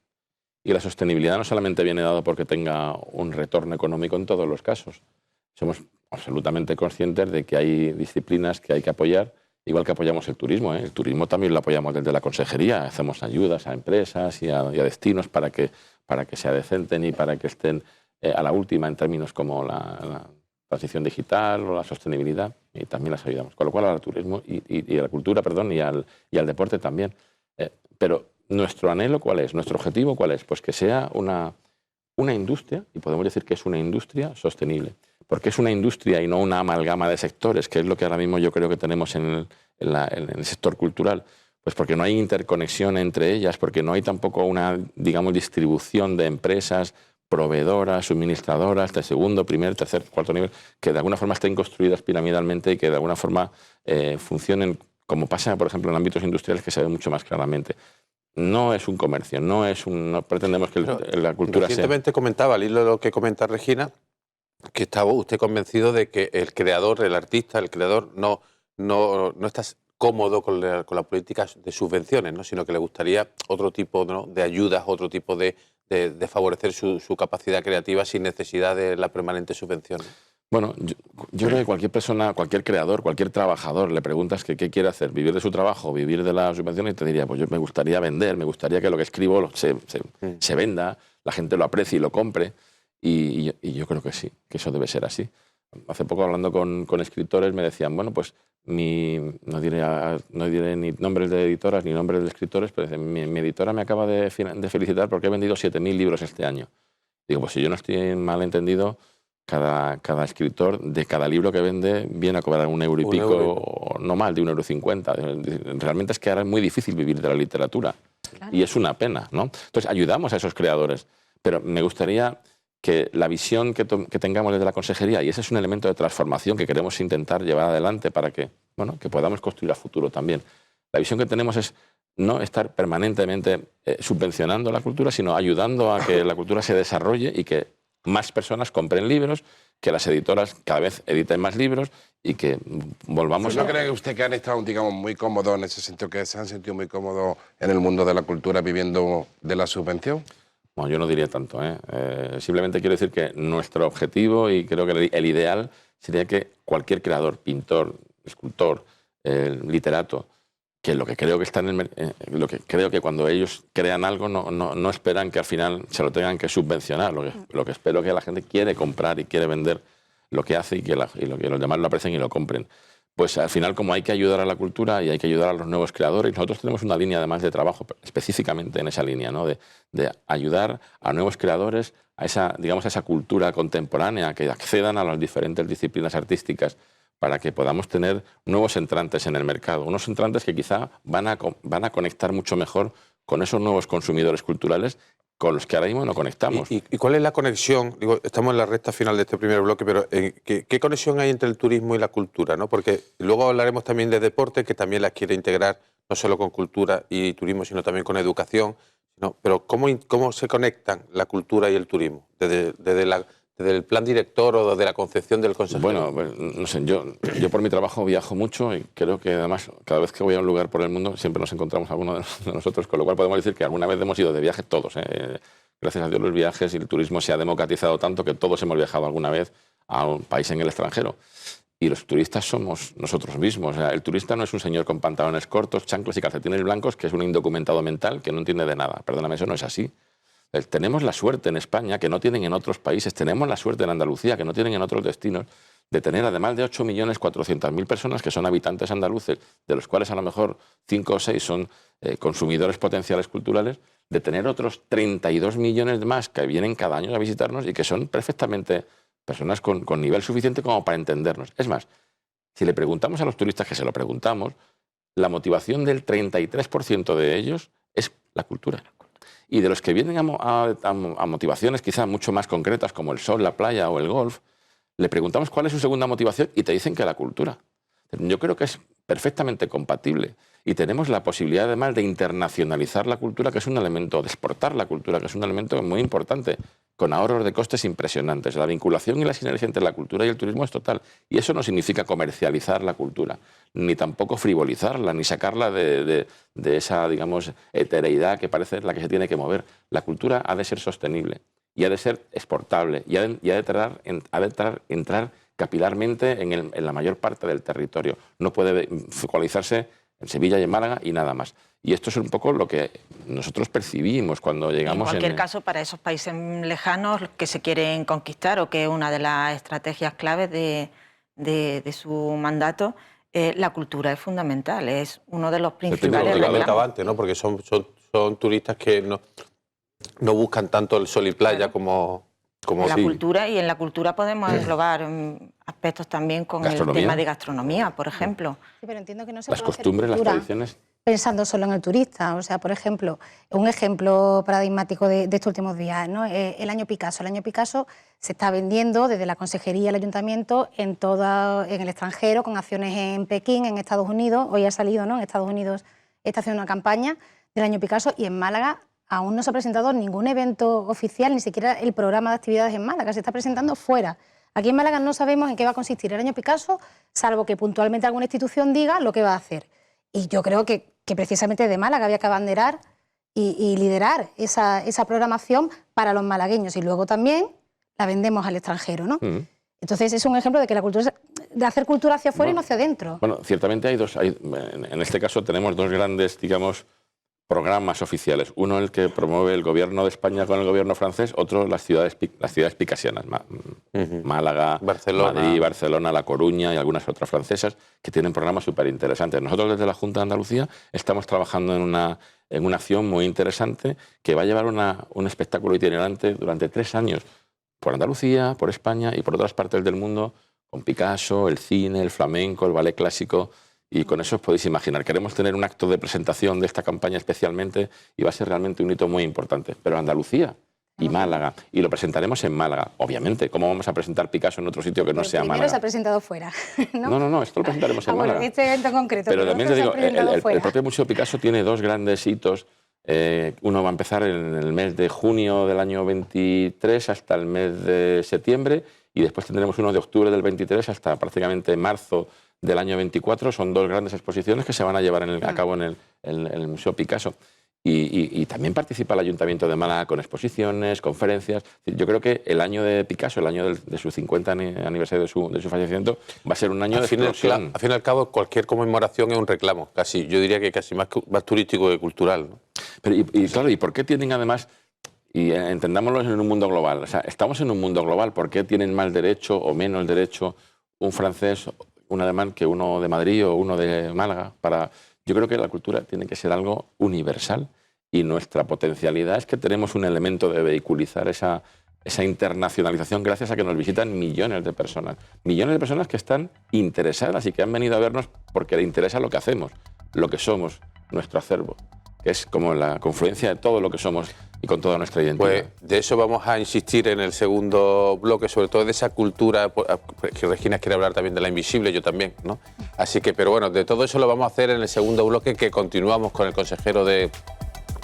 Speaker 4: Y la sostenibilidad no solamente viene dado porque tenga un retorno económico en todos los casos. Somos absolutamente conscientes de que hay disciplinas que hay que apoyar, igual que apoyamos el turismo, ¿eh? El turismo también lo apoyamos desde la consejería. Hacemos ayudas a empresas y a destinos para que se adecenten y para que estén a la última en términos como la transición digital o la sostenibilidad, y también las ayudamos. Con lo cual al turismo y a la cultura, perdón, y al deporte también. Pero nuestro anhelo, ¿cuál es? Nuestro objetivo, ¿cuál es? Pues que sea una industria, y podemos decir que es una industria sostenible, porque es una industria y no una amalgama de sectores, que es lo que ahora mismo yo creo que tenemos en el sector cultural. Pues porque no hay interconexión entre ellas, porque no hay tampoco una, digamos, distribución de empresas, proveedoras, suministradoras de segundo, primer, tercer, cuarto nivel, que de alguna forma estén construidas piramidalmente y que de alguna forma funcionen como pasa, por ejemplo, en ámbitos industriales que se ve mucho más claramente. No es un comercio, no pretendemos que la cultura sea...
Speaker 1: Recientemente comentaba, al hilo de lo que comenta Regina, que estaba usted convencido de que el creador, el artista, el creador, no está cómodo con la política de subvenciones, ¿no? Sino que le gustaría otro tipo, ¿no?, de ayudas, otro tipo de favorecer su capacidad creativa sin necesidad de la permanente subvención.
Speaker 4: Bueno, yo creo que cualquier persona, cualquier creador, cualquier trabajador, le preguntas que qué quiere hacer, vivir de su trabajo, vivir de las subvenciones, y te diría, pues yo me gustaría vender, me gustaría que lo que escribo se venda, la gente lo aprecie y lo compre, y yo creo que sí, que eso debe ser así. Hace poco, hablando con escritores, me decían, bueno, pues no diré ni nombres de editoras ni nombres de escritores, pero mi editora me acaba de felicitar porque he vendido 7.000 libros este año. Digo, pues si yo no estoy mal entendido, cada escritor de cada libro que vende viene a cobrar €1 y pico, o no más de €1,50. Realmente es que ahora es muy difícil vivir de la literatura. Claro. Y es una pena, ¿no? Entonces ayudamos a esos creadores, pero me gustaría que la visión que tengamos desde la consejería, y ese es un elemento de transformación que queremos intentar llevar adelante para que, bueno, que podamos construir a futuro también. La visión que tenemos es no estar permanentemente subvencionando la cultura, sino ayudando a que la cultura se desarrolle y que más personas compren libros, que las editoras cada vez editen más libros y que volvamos
Speaker 2: ¿No cree usted que han estado, digamos, muy cómodos en ese sentido, que se han sentido muy cómodos en el mundo de la cultura viviendo de la subvención?
Speaker 4: Bueno, yo no diría tanto, simplemente quiero decir que nuestro objetivo, y creo que el ideal, sería que cualquier creador, pintor, escultor, literato, que lo que creo que está lo que creo que cuando ellos crean algo no esperan que al final se lo tengan que subvencionar. Lo que espero es que la gente quiere comprar y quiere vender lo que hace y que los demás lo aprecien y lo compren. Pues al final, como hay que ayudar a la cultura y hay que ayudar a los nuevos creadores, nosotros tenemos una línea además de trabajo específicamente en esa línea, ¿no? de ayudar a nuevos creadores a esa cultura contemporánea, que accedan a las diferentes disciplinas artísticas, para que podamos tener nuevos entrantes en el mercado, unos entrantes que quizá van a conectar mucho mejor con esos nuevos consumidores culturales con los que ahora mismo no conectamos.
Speaker 1: ¿Y cuál es la conexión? Digo, estamos en la recta final de este primer bloque, pero ¿qué conexión hay entre el turismo y la cultura, ¿no? Porque luego hablaremos también de deporte, que también las quiere integrar no solo con cultura y turismo, sino también con educación. ¿No? Pero ¿cómo se conectan la cultura y el turismo? ¿Desde el plan director o desde la concepción del consejero?
Speaker 4: Bueno, pues, no sé, yo por mi trabajo viajo mucho y creo que además cada vez que voy a un lugar por el mundo siempre nos encontramos alguno de nosotros, con lo cual podemos decir que alguna vez hemos ido de viaje todos. Gracias a Dios los viajes y el turismo se ha democratizado tanto que todos hemos viajado alguna vez a un país en el extranjero. Y los turistas somos nosotros mismos. O sea, el turista no es un señor con pantalones cortos, chanclas y calcetines blancos que es un indocumentado mental que no entiende de nada. Perdóname, eso no es así. Tenemos la suerte en España, que no tienen en otros países, tenemos la suerte en Andalucía, que no tienen en otros destinos, de tener además de 8.400.000 personas que son habitantes andaluces, de los cuales a lo mejor 5 o 6 son consumidores potenciales culturales, de tener otros 32 millones más que vienen cada año a visitarnos y que son perfectamente personas con nivel suficiente como para entendernos. Es más, si le preguntamos a los turistas, que se lo preguntamos, la motivación del 33% de ellos es la cultura. Y de los que vienen a motivaciones quizá mucho más concretas como el sol, la playa o el golf, le preguntamos cuál es su segunda motivación y te dicen que la cultura. Yo creo que es perfectamente compatible y tenemos la posibilidad además de internacionalizar la cultura, que es un elemento, de exportar la cultura, que es un elemento muy importante, con ahorros de costes impresionantes. La vinculación y la sinergia entre la cultura y el turismo es total. Y eso no significa comercializar la cultura, ni tampoco frivolizarla, ni sacarla de esa, digamos, etereidad que parece la que se tiene que mover. La cultura ha de ser sostenible y ha de ser exportable y ha de entrar capilarmente en la mayor parte del territorio. No puede focalizarse en Sevilla y en Málaga y nada más. Y esto es un poco lo que nosotros percibimos cuando llegamos...
Speaker 3: En cualquier caso, para esos países lejanos que se quieren conquistar, o que es una de las estrategias claves de su mandato, la cultura es fundamental, es uno de los principales...
Speaker 1: Lo comentaba antes, ¿no? Porque son turistas que no buscan tanto el sol y playa como
Speaker 3: la cultura, y en la cultura podemos englobar aspectos también con el tema de gastronomía, por ejemplo.
Speaker 5: Sí, pero entiendo que no se
Speaker 4: las
Speaker 5: puede
Speaker 4: costumbres,
Speaker 5: hacer
Speaker 4: las tradiciones.
Speaker 5: Pensando solo en el turista. O sea, por ejemplo, un ejemplo paradigmático de estos últimos días, ¿no? El año Picasso. El año Picasso se está vendiendo desde la consejería, el ayuntamiento, en el extranjero, con acciones en Pekín, en Estados Unidos. Hoy ha salido, ¿no? En Estados Unidos está haciendo una campaña del año Picasso, y en Málaga aún no se ha presentado ningún evento oficial, ni siquiera el programa de actividades en Málaga, se está presentando fuera. Aquí en Málaga no sabemos en qué va a consistir el año Picasso, salvo que puntualmente alguna institución diga lo que va a hacer. Y yo creo que precisamente de Málaga había que abanderar y liderar esa programación para los malagueños, y luego también la vendemos al extranjero, ¿no? Entonces es un ejemplo de que la cultura, de hacer cultura hacia afuera y no hacia adentro.
Speaker 4: Bueno, ciertamente en este caso tenemos dos grandes, digamos, programas oficiales. Uno el que promueve el gobierno de España con el gobierno francés, otro las ciudades picasianas, Málaga, Madrid, Barcelona, La Coruña y algunas otras francesas, que tienen programas súper interesantes. Nosotros desde la Junta de Andalucía estamos trabajando en una acción muy interesante que va a llevar un espectáculo itinerante durante 3 años por Andalucía, por España y por otras partes del mundo, con Picasso, el cine, el flamenco, el ballet clásico, y con eso os podéis imaginar. Queremos tener un acto de presentación de esta campaña especialmente y va a ser realmente un hito muy importante. Pero Andalucía y Málaga, y lo presentaremos en Málaga, obviamente. ¿Cómo vamos a presentar Picasso en otro sitio que no sea Málaga?
Speaker 5: Primero se ha presentado fuera, ¿no?
Speaker 4: No, esto lo presentaremos en Málaga.
Speaker 5: Bueno, este evento en concreto.
Speaker 4: Pero también te digo, el
Speaker 5: fuera.
Speaker 4: propio Museo Picasso tiene dos grandes hitos. Uno va a empezar en el mes de junio del año 23 hasta el mes de septiembre, y después tendremos uno de octubre del 23 hasta prácticamente marzo del año 24. Son dos grandes exposiciones que se van a llevar a cabo en el Museo Picasso. Y también participa el Ayuntamiento de Málaga con exposiciones, conferencias. Yo creo que el año de Picasso, el año de su 50 aniversario de su fallecimiento, va a ser un año de explosión.
Speaker 1: Al fin y al cabo, cualquier conmemoración es un reclamo, casi, yo diría que casi más turístico que cultural, ¿no?
Speaker 4: Pero, claro, ¿y por qué tienen además, y entendámoslo en un mundo global, o sea, estamos en un mundo global, ¿por qué tienen más derecho o menos derecho un francés, un alemán que uno de Madrid o uno de Málaga? Yo creo que la cultura tiene que ser algo universal, y nuestra potencialidad es que tenemos un elemento de vehiculizar esa internacionalización gracias a que nos visitan millones de personas que están interesadas y que han venido a vernos porque les interesa lo que hacemos, lo que somos, nuestro acervo, que es como la confluencia de todo lo que somos y con toda nuestra identidad.
Speaker 1: Pues de eso vamos a insistir en el segundo bloque, sobre todo de esa cultura, que Regina quiere hablar también de la invisible, yo también, ¿no? Así que, pero bueno, de todo eso lo vamos a hacer en el segundo bloque, que continuamos con el consejero de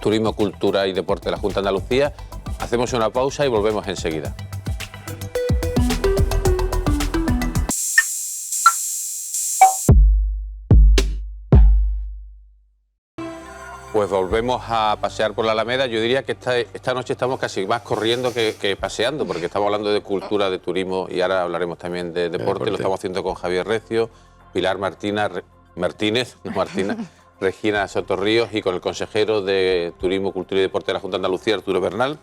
Speaker 1: Turismo, Cultura y Deporte de la Junta de Andalucía. Hacemos una pausa y volvemos enseguida. Pues volvemos a pasear por la Alameda. Yo diría que esta noche estamos casi más corriendo que paseando, porque estamos hablando de cultura, de turismo, y ahora hablaremos también de deporte. Lo estamos haciendo con Javier Recio, Pilar Martínez, Regina Sotorríos, y con el consejero de Turismo, Cultura y Deporte de la Junta de Andalucía, Arturo Bernal.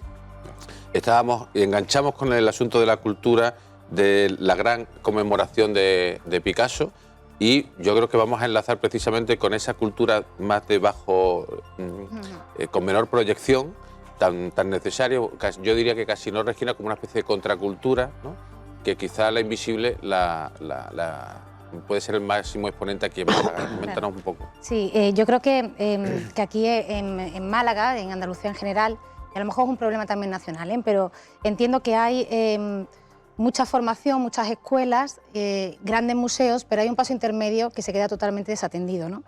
Speaker 1: Enganchamos con el asunto de la cultura, de la gran conmemoración de Picasso, y yo creo que vamos a enlazar precisamente con esa cultura más de bajo, con menor proyección, tan necesario, yo diría que casi no, Regina, como una especie de contracultura, ¿no? Que quizá la invisible puede ser el máximo exponente aquí en Málaga. Coméntanos un poco.
Speaker 5: Sí, yo creo que aquí en Málaga, en Andalucía en general, y a lo mejor es un problema también nacional, pero entiendo que hay mucha formación, muchas escuelas, grandes museos, pero hay un paso intermedio que se queda totalmente desatendido, ¿no?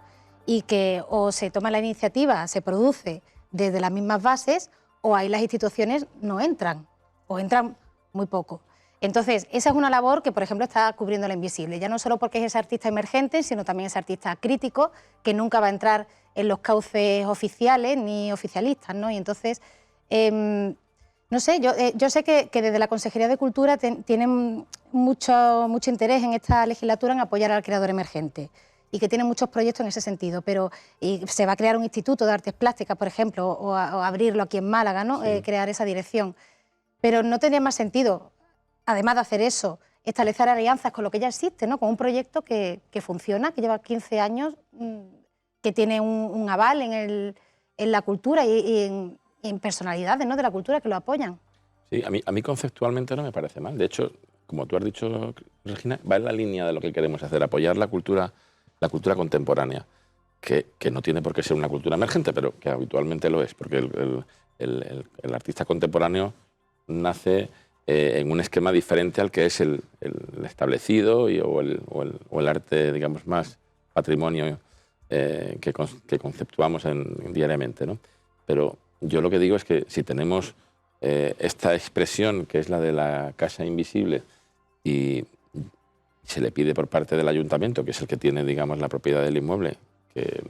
Speaker 5: Y que o se toma la iniciativa, se produce desde las mismas bases, o ahí las instituciones no entran, o entran muy poco. Entonces, esa es una labor que, por ejemplo, está cubriendo la invisible, ya no solo porque es ese artista emergente, sino también ese artista crítico, que nunca va a entrar en los cauces oficiales ni oficialistas, ¿no? Y entonces, no sé, yo sé que desde la Consejería de Cultura tienen mucho interés en esta legislatura en apoyar al creador emergente, y que tienen muchos proyectos en ese sentido, pero se va a crear un instituto de artes plásticas, por ejemplo, o abrirlo aquí en Málaga, ¿no? Sí. Crear esa dirección. Pero no tendría más sentido, además de hacer eso, establecer alianzas con lo que ya existe, ¿no? Con un proyecto que funciona, que lleva 15 años, que tiene un aval en la cultura y en personalidades, ¿no?, de la cultura que lo apoyan.
Speaker 4: Sí, a mí conceptualmente no me parece mal. De hecho, como tú has dicho, Regina, va en la línea de lo que queremos hacer, apoyar la cultura contemporánea, que no tiene por qué ser una cultura emergente, pero que habitualmente lo es, porque el artista contemporáneo nace en un esquema diferente al que es el establecido o el arte, digamos, más patrimonio que conceptuamos diariamente, ¿no? Pero yo lo que digo es que si tenemos esta expresión, que es la de la casa invisible, y se le pide por parte del ayuntamiento, que es el que tiene, digamos, la propiedad del inmueble, que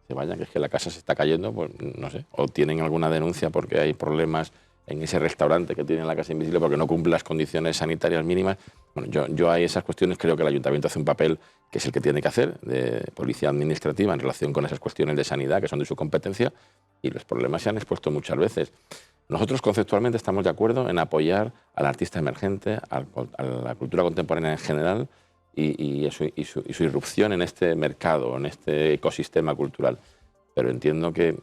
Speaker 4: se vayan, que es que la casa se está cayendo, pues no sé, o tienen alguna denuncia porque hay problemas en ese restaurante que tiene la casa invisible porque no cumple las condiciones sanitarias mínimas. Bueno, yo a esas cuestiones creo que el ayuntamiento hace un papel que es el que tiene que hacer, de policía administrativa en relación con esas cuestiones de sanidad que son de su competencia, y los problemas se han expuesto muchas veces. Nosotros conceptualmente estamos de acuerdo en apoyar al artista emergente, a la cultura contemporánea en general y su irrupción en este mercado, en este ecosistema cultural. Pero entiendo que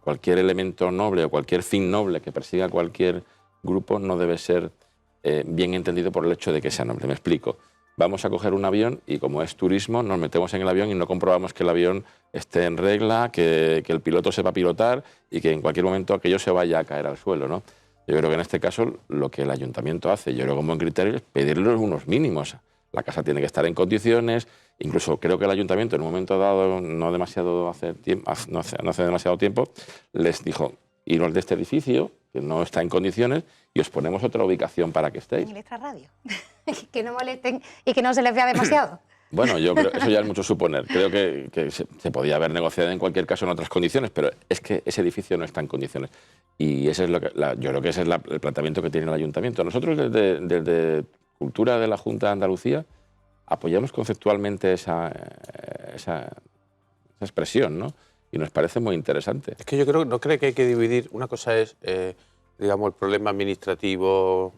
Speaker 4: cualquier elemento noble o cualquier fin noble que persiga cualquier grupo no debe ser bien entendido por el hecho de que sea nombre. Me explico. Vamos a coger un avión y como es turismo, nos metemos en el avión y no comprobamos que el avión esté en regla, que el piloto sepa pilotar y que en cualquier momento aquello se vaya a caer al suelo, ¿no? Yo creo que en este caso lo que el ayuntamiento hace, yo creo que un buen criterio es pedirle unos mínimos. La casa tiene que estar en condiciones, incluso creo que el ayuntamiento en un momento dado, no hace demasiado tiempo, les dijo, iros de este edificio, que no está en condiciones, y os ponemos otra ubicación para que estéis.
Speaker 5: En el extrarradio. Que no molesten y que no se les vea demasiado.
Speaker 4: Bueno, yo creo eso ya es mucho suponer. Creo que se podía haber negociado en cualquier caso en otras condiciones, pero es que ese edificio no está en condiciones. Y ese es yo creo que ese es el planteamiento que tiene el ayuntamiento. Nosotros desde Cultura de la Junta de Andalucía apoyamos conceptualmente esa expresión, ¿no? Y nos parece muy interesante.
Speaker 1: Es que yo no creo que hay que dividir. Una cosa es, digamos, el problema administrativo,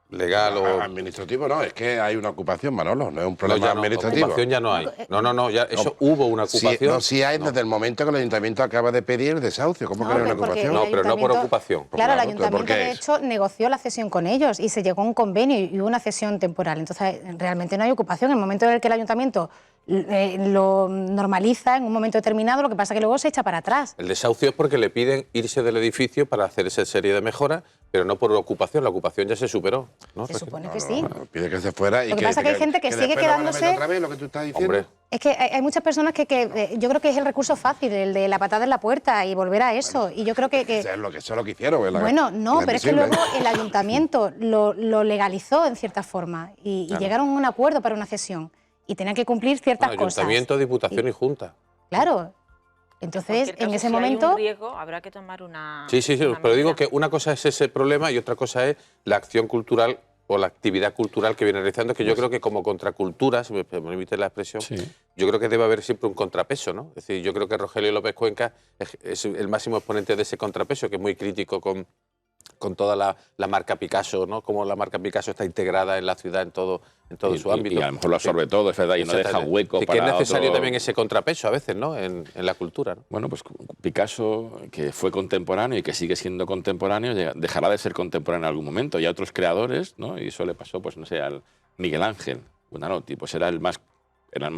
Speaker 1: legal o...
Speaker 2: Administrativo no, es que hay una ocupación, Manolo, no es un problema administrativo.
Speaker 1: Ocupación ya no hay. No, ya eso hubo una ocupación.
Speaker 2: Sí hay desde el momento que el ayuntamiento acaba de pedir desahucio. ¿Cómo que no hay una ocupación?
Speaker 1: No, pero no por ocupación.
Speaker 5: Claro, el ayuntamiento de hecho negoció la cesión con ellos y se llegó a un convenio y hubo una cesión temporal. Entonces realmente no hay ocupación. En el momento en el que el ayuntamiento lo normaliza en un momento determinado, lo que pasa es que luego se echa para atrás.
Speaker 1: El desahucio es porque le piden irse del edificio para hacer esa serie de mejoras, pero no por ocupación. La ocupación ya se superó, ¿no?
Speaker 5: Se supone que sí.
Speaker 2: Pide que se fuera y
Speaker 5: lo que pasa es que hay gente que sigue quedándose...
Speaker 2: Otra vez, lo que tú estás diciendo.
Speaker 1: Hombre.
Speaker 5: Es que hay muchas personas que yo creo que es el recurso fácil, el de la patada en la puerta y volver a eso. Bueno, y yo creo que...
Speaker 2: Eso es lo que hicieron.
Speaker 5: Bueno, no, pero es que luego el ayuntamiento lo legalizó en cierta forma y
Speaker 1: Claro.
Speaker 5: llegaron a un acuerdo para una cesión y tenían que cumplir ciertas cosas.
Speaker 1: Ayuntamiento, Diputación y Junta.
Speaker 5: Claro. Entonces, en ese momento...
Speaker 3: Hay un riesgo, habrá que tomar una...
Speaker 1: Sí, pero digo que una cosa es ese problema y otra cosa es la acción cultural o la actividad cultural que viene realizando, que yo creo que como contracultura, si me permite la expresión,
Speaker 4: Sí.
Speaker 1: yo creo que debe haber siempre un contrapeso, ¿no? Es decir, yo creo que Rogelio López Cuenca es el máximo exponente de ese contrapeso, que es muy crítico con toda la marca Picasso, ¿no? Cómo la marca Picasso está integrada en la ciudad en todo su ámbito.
Speaker 4: Y a lo mejor lo absorbe todo, es verdad, y no deja hueco
Speaker 1: sí,
Speaker 4: para
Speaker 1: que es necesario
Speaker 4: otro...
Speaker 1: también ese contrapeso a veces, ¿no? En la cultura, ¿no?
Speaker 4: Bueno, pues Picasso, que fue contemporáneo y que sigue siendo contemporáneo, dejará de ser contemporáneo en algún momento. Y a otros creadores, ¿no? Y eso le pasó, pues no sé, al Miguel Ángel Buonarroti, pues era el más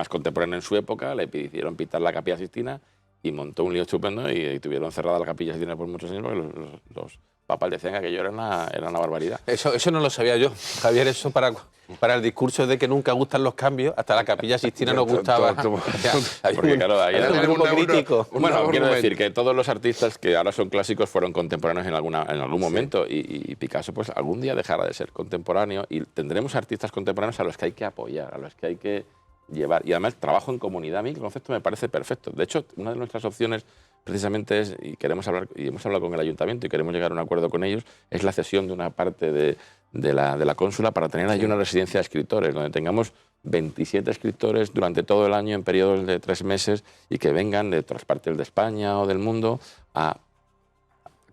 Speaker 4: contemporáneo en su época, le pidieron pintar la Capilla Sixtina y montó un lío estupendo y tuvieron cerrada la Capilla Sixtina por muchos años porque los papas decían que aquello era una barbaridad.
Speaker 1: Eso no lo sabía yo, Javier, eso para el discurso de que nunca gustan los cambios, hasta la Capilla Sixtina nos gustaba.
Speaker 4: Porque claro, ahí era un
Speaker 1: grupo crítico.
Speaker 4: Bueno, quiero decir que todos los artistas que ahora son clásicos fueron contemporáneos en algún momento y Picasso pues algún día dejará de ser contemporáneo y tendremos artistas contemporáneos a los que hay que apoyar, a los que hay que llevar. Y además trabajo en comunidad, a mí el concepto me parece perfecto. De hecho, una de nuestras opciones precisamente es, y hemos hablado con el ayuntamiento y queremos llegar a un acuerdo con ellos, es la cesión de una parte de la cónsula para tener allí una residencia de escritores, donde tengamos 27 escritores durante todo el año en periodos de 3 meses y que vengan de otras partes de España o del mundo a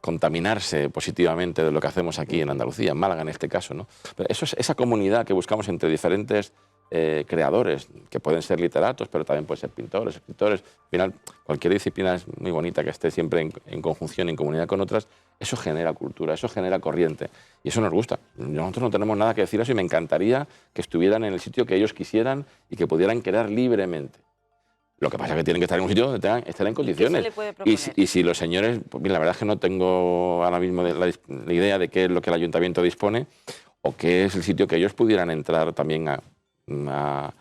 Speaker 4: contaminarse positivamente de lo que hacemos aquí en Andalucía, en Málaga en este caso, ¿no? Pero eso es esa comunidad que buscamos entre diferentes creadores, que pueden ser literatos, pero también pueden ser pintores, escritores. Al final, cualquier disciplina es muy bonita que esté siempre en conjunción, en comunidad con otras. Eso genera cultura, eso genera corriente. Y eso nos gusta. Nosotros no tenemos nada que decir a eso y me encantaría que estuvieran en el sitio que ellos quisieran y que pudieran crear libremente. Lo que pasa es que tienen que estar en un sitio donde estén en condiciones.
Speaker 3: ¿Y qué se le puede proponer?
Speaker 4: Y si los señores, pues, la verdad es que no tengo ahora mismo la idea de qué es lo que el ayuntamiento dispone o qué es el sitio que ellos pudieran entrar también a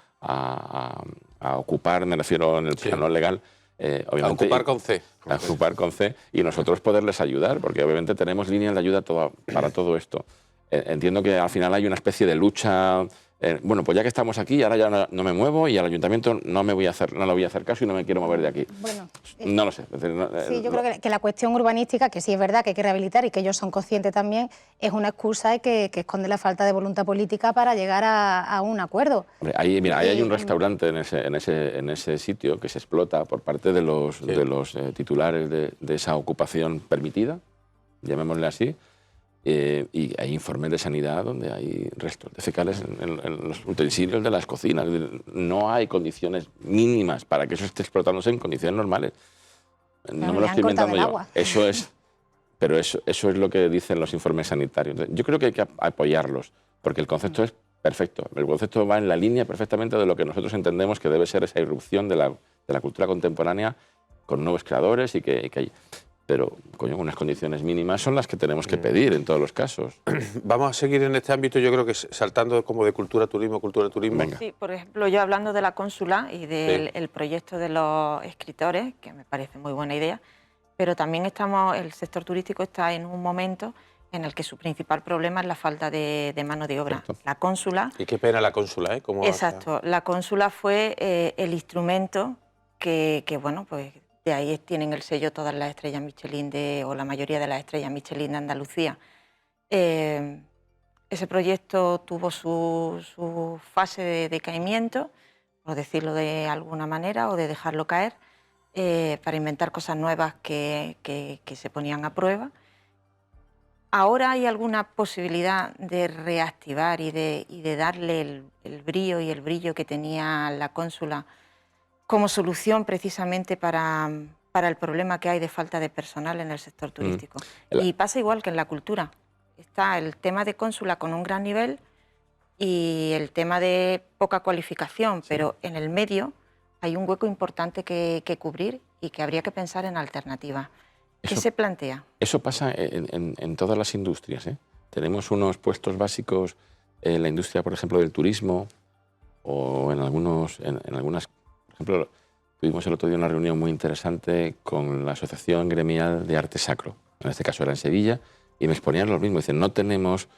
Speaker 4: ocupar, me refiero en el plano legal. Obviamente,
Speaker 1: a ocupar con C.
Speaker 4: A ocupar con C y nosotros poderles ayudar, porque obviamente tenemos líneas de ayuda para todo esto. Entiendo que al final hay una especie de lucha. Bueno, pues ya que estamos aquí, ahora ya no me muevo y al ayuntamiento no le voy a hacer caso y no me quiero mover de aquí.
Speaker 5: Bueno,
Speaker 4: no lo sé.
Speaker 5: Sí, yo creo que la cuestión urbanística, que sí es verdad que hay que rehabilitar y que ellos son conscientes también, es una excusa y que esconde la falta de voluntad política para llegar a un acuerdo.
Speaker 4: Hombre, ahí hay un restaurante en ese sitio que se explota por parte de los titulares de esa ocupación permitida, llamémosle así. Y hay informes de sanidad donde hay restos de fecales en los utensilios de las cocinas. No hay condiciones mínimas para que eso esté explotándose en condiciones normales. No me lo estoy inventando yo. Eso es pero eso es lo que dicen los informes sanitarios. Entonces, yo creo que hay que apoyarlos, porque el concepto es perfecto. El concepto va en la línea perfectamente de lo que nosotros entendemos que debe ser esa irrupción de la cultura contemporánea con nuevos creadores y que hay... Pero, coño, unas condiciones mínimas son las que tenemos que pedir en todos los casos.
Speaker 1: Vamos a seguir en este ámbito, yo creo que saltando como de cultura a turismo.
Speaker 4: Venga.
Speaker 3: Sí, por ejemplo, yo hablando de la cónsula y del el proyecto de los escritores, que me parece muy buena idea, pero también el sector turístico está en un momento en el que su principal problema es la falta de mano de obra.
Speaker 4: Correcto.
Speaker 3: La cónsula...
Speaker 1: Y qué pena la cónsula, ¿eh?
Speaker 3: Exacto, la cónsula fue el instrumento que, bueno, pues de ahí tienen el sello todas las estrellas Michelin o la mayoría de las estrellas Michelin de Andalucía. Ese proyecto tuvo su fase de decaimiento, por decirlo de alguna manera, o de dejarlo caer, para inventar cosas nuevas que se ponían a prueba. ¿Ahora hay alguna posibilidad de reactivar y de darle el brío y el brillo que tenía la cónsula como solución precisamente para el problema que hay de falta de personal en el sector turístico? Y pasa igual que en la cultura. Está el tema de cónsula con un gran nivel y el tema de poca cualificación, pero en el medio hay un hueco importante que cubrir y que habría que pensar en alternativas. ¿Qué se plantea?
Speaker 4: Eso pasa en todas las industrias, ¿eh? Tenemos unos puestos básicos en la industria, por ejemplo, del turismo o en algunas... Por ejemplo, tuvimos el otro día una reunión muy interesante con la Asociación Gremial de Arte Sacro. En este caso era en Sevilla, y me exponían lo mismo. Dicen, no tenemos,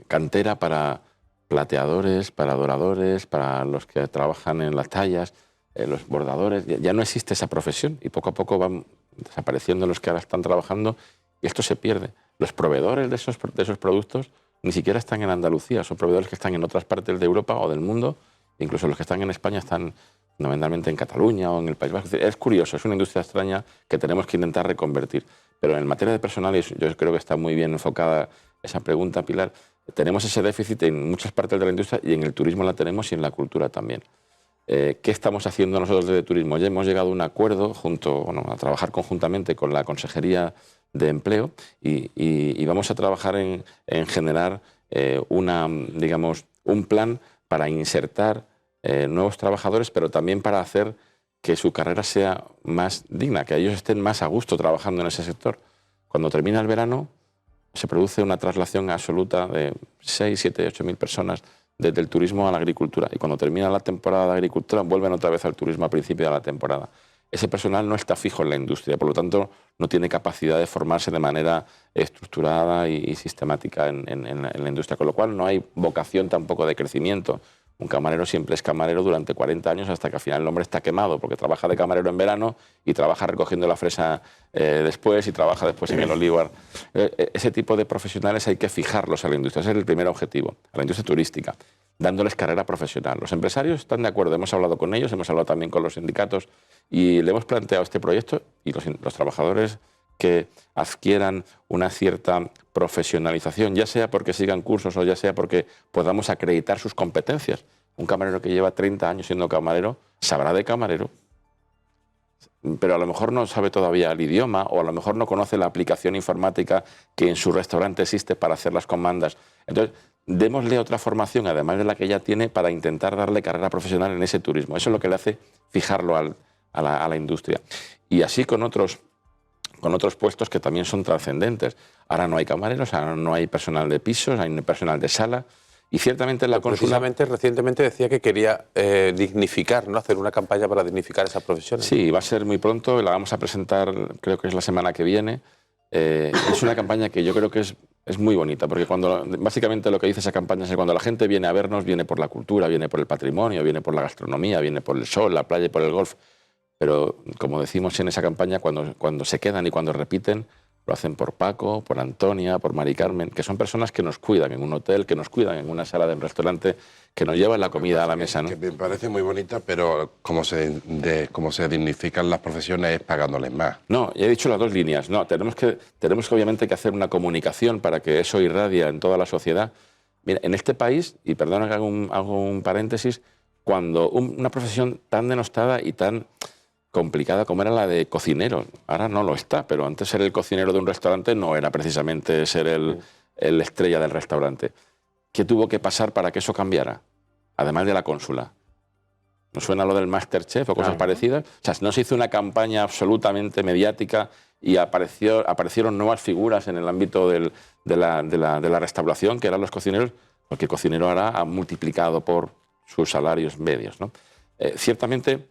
Speaker 4: cantera para plateadores, para doradores, para los que trabajan en las tallas, los bordadores. Ya no existe esa profesión y poco a poco van desapareciendo los que ahora están trabajando y esto se pierde. Los proveedores de esos productos ni siquiera están en Andalucía, son proveedores que están en otras partes de Europa o del mundo, incluso los que están en España están fundamentalmente en Cataluña o en el País Vasco. Es curioso, es una industria extraña que tenemos que intentar reconvertir. Pero en materia de personal, y yo creo que está muy bien enfocada esa pregunta, Pilar, tenemos ese déficit en muchas partes de la industria y en el turismo la tenemos y en la cultura también. ¿Qué estamos haciendo nosotros desde turismo? Ya hemos llegado a un acuerdo a trabajar conjuntamente con la Consejería de Empleo y vamos a trabajar en generar un plan para insertar nuevos trabajadores, pero también para hacer que su carrera sea más digna, que ellos estén más a gusto trabajando en ese sector. Cuando termina el verano se produce una traslación absoluta de 6, 7, 8 mil personas desde el turismo a la agricultura y cuando termina la temporada de agricultura vuelven otra vez al turismo a principio de la temporada. Ese personal no está fijo en la industria, por lo tanto no tiene capacidad de formarse de manera estructurada y sistemática en la industria, con lo cual no hay vocación tampoco de crecimiento. Un camarero siempre es camarero durante 40 años hasta que al final el hombre está quemado, porque trabaja de camarero en verano y trabaja recogiendo la fresa después y trabaja después en el olivar. Ese tipo de profesionales hay que fijarlos a la industria, ese es el primer objetivo, a la industria turística, dándoles carrera profesional. Los empresarios están de acuerdo, hemos hablado con ellos, hemos hablado también con los sindicatos y le hemos planteado este proyecto y los trabajadores que adquieran una cierta profesionalización, ya sea porque sigan cursos o ya sea porque podamos acreditar sus competencias. Un camarero que lleva 30 años siendo camarero sabrá de camarero, pero a lo mejor no sabe todavía el idioma o a lo mejor no conoce la aplicación informática que en su restaurante existe para hacer las comandas. Entonces, démosle otra formación, además de la que ya tiene, para intentar darle carrera profesional en ese turismo. Eso es lo que le hace fijarlo a la industria. Y así con otros puestos que también son trascendentes. Ahora no hay camareros, ahora no hay personal de pisos, hay personal de sala. Y ciertamente la cónsula...
Speaker 1: Precisamente, recientemente decía que quería dignificar, ¿no? Hacer una campaña para dignificar esas profesiones.
Speaker 4: Sí, va a ser muy pronto, la vamos a presentar, creo que es la semana que viene. Es una campaña que yo creo que es muy bonita, porque básicamente lo que dice esa campaña es que cuando la gente viene a vernos, viene por la cultura, viene por el patrimonio, viene por la gastronomía, viene por el sol, la playa y por el golf. Pero, como decimos en esa campaña, cuando se quedan y cuando repiten, lo hacen por Paco, por Antonia, por Mari Carmen, que son personas que nos cuidan en un hotel, que nos cuidan en una sala de un restaurante, que nos llevan la comida a la mesa, ¿no?
Speaker 2: Que me parece muy bonita, pero como se dignifican las profesiones es pagándoles más.
Speaker 4: No, ya he dicho las dos líneas. No, tenemos que obviamente que hacer una comunicación para que eso irradia en toda la sociedad. Mira, en este país, y perdona que hago un paréntesis, cuando una profesión tan denostada y tan complicada como era la de cocinero. Ahora no lo está, pero antes ser el cocinero de un restaurante no era precisamente ser el estrella del restaurante. ¿Qué tuvo que pasar para que eso cambiara? Además de la cónsula. ¿No suena lo del Masterchef o cosas parecidas? O sea, no se hizo una campaña absolutamente mediática y aparecieron nuevas figuras en el ámbito de la restauración, que eran los cocineros, porque el cocinero ahora ha multiplicado por sus salarios medios, ¿no? Ciertamente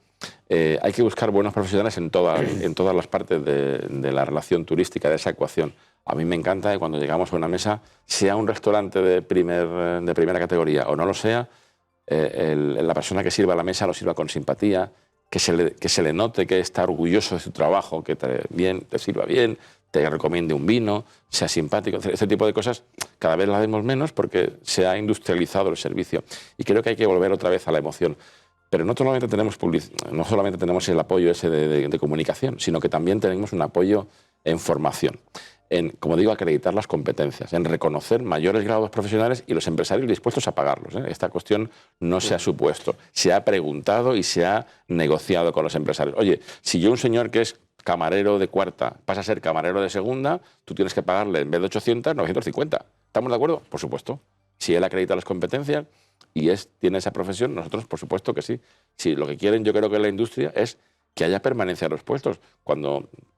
Speaker 4: hay que buscar buenos profesionales en todas las partes de la relación turística, de esa ecuación. A mí me encanta que cuando llegamos a una mesa, sea un restaurante de primera categoría o no lo sea, la persona que sirva a la mesa lo sirva con simpatía, que se le note que está orgulloso de su trabajo, que te sirva bien, te recomiende un vino, sea simpático. Este tipo de cosas cada vez las vemos menos porque se ha industrializado el servicio. Y creo que hay que volver otra vez a la emoción. Pero no solamente tenemos el apoyo ese de comunicación, sino que también tenemos un apoyo en formación, en, como digo, acreditar las competencias, en reconocer mayores grados profesionales y los empresarios dispuestos a pagarlos. Esta cuestión no se ha supuesto, se ha preguntado y se ha negociado con los empresarios. Oye, si yo un señor que es camarero de cuarta pasa a ser camarero de segunda, tú tienes que pagarle en vez de 800, 950. ¿Estamos de acuerdo? Por supuesto. Si él acredita las competencias y tiene esa profesión, nosotros por supuesto que sí. Si lo que quieren, yo creo que la industria es que haya permanencia en los puestos.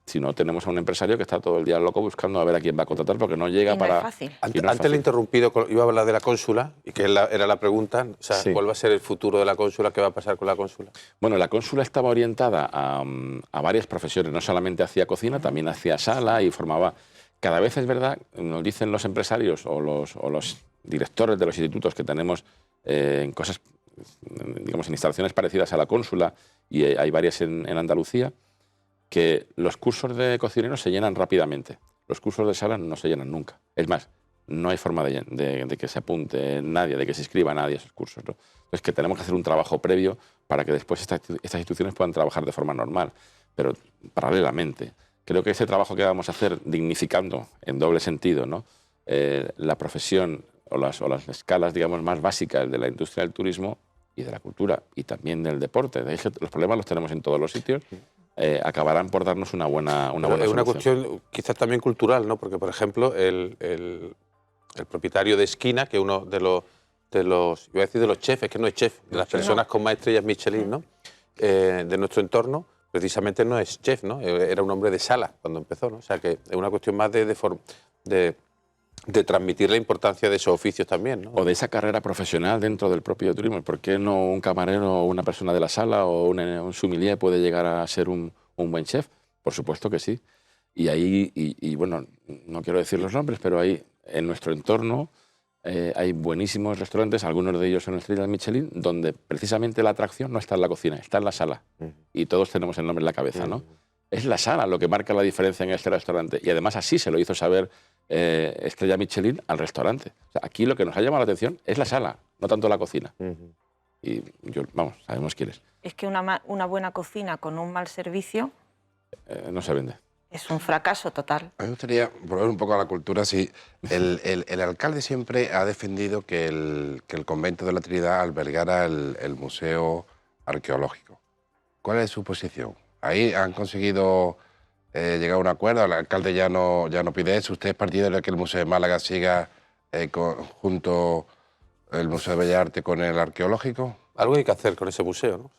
Speaker 4: Si no, tenemos a un empresario que está todo el día loco buscando a ver a quién va a contratar porque no llega para...
Speaker 3: Es fácil.
Speaker 1: Antes le he interrumpido, iba a hablar de la cónsula, y que era la pregunta. O sea,
Speaker 4: Sí.
Speaker 1: ¿cuál va a ser el futuro de la cónsula? ¿Qué va a pasar con la cónsula?
Speaker 4: Bueno, la cónsula estaba orientada a varias profesiones, no solamente hacía cocina, también hacía sala y formaba... Cada vez es verdad, nos dicen los empresarios o los directores de los institutos que tenemos en cosas, digamos, en instalaciones parecidas a la cónsula, y hay varias en Andalucía, que los cursos de cocineros se llenan rápidamente. Los cursos de sala no se llenan nunca. Es más, no hay forma de que se apunte nadie, de que se inscriba nadie a esos cursos, ¿no? Entonces, que tenemos que hacer un trabajo previo para que después estas instituciones puedan trabajar de forma normal, pero paralelamente. Creo que ese trabajo que vamos a hacer, dignificando en doble sentido, ¿no?, la profesión o las escalas, digamos, más básicas de la industria del turismo y de la cultura y también del deporte. De hecho, los problemas los tenemos en todos los sitios. Acabarán por darnos una buena
Speaker 1: Es una cuestión quizás también cultural, ¿no? Porque, por ejemplo, el propietario de Esquina, que es uno de los, iba a decir de los chefs, es que no es chef, de las personas con más estrellas Michelin, ¿no?, de nuestro entorno, precisamente no es chef, ¿no? Era un hombre de sala cuando empezó, ¿no? O sea, que es una cuestión más de transmitir la importancia de esos oficios también, ¿no?
Speaker 4: O de esa carrera profesional dentro del propio turismo. ¿Por qué no un camarero o una persona de la sala o un sommelier puede llegar a ser un buen chef? Por supuesto que sí. Y ahí, bueno, no quiero decir los nombres, pero ahí en nuestro entorno hay buenísimos restaurantes, algunos de ellos son estrellas Michelin, donde precisamente la atracción no está en la cocina, está en la sala. Y todos tenemos el nombre en la cabeza, ¿no? Es la sala lo que marca la diferencia en este restaurante. Y además así se lo hizo saber Estrella Michelin al restaurante. O sea, aquí lo que nos ha llamado la atención es la sala, no tanto la cocina. Y sabemos quién es.
Speaker 3: Es que una buena cocina con un mal servicio
Speaker 4: No se vende.
Speaker 3: es un fracaso total.
Speaker 2: A mí me gustaría volver un poco a la cultura. Sí, el alcalde siempre ha defendido que el convento de la Trinidad albergara el museo arqueológico. ¿Cuál es su posición? Ahí han conseguido llegar a un acuerdo. El alcalde ya no pide eso. ¿Usted es partidario de que el Museo de Málaga siga junto el Museo de Bellas Artes con el arqueológico?
Speaker 1: Algo hay que hacer con ese museo, ¿no?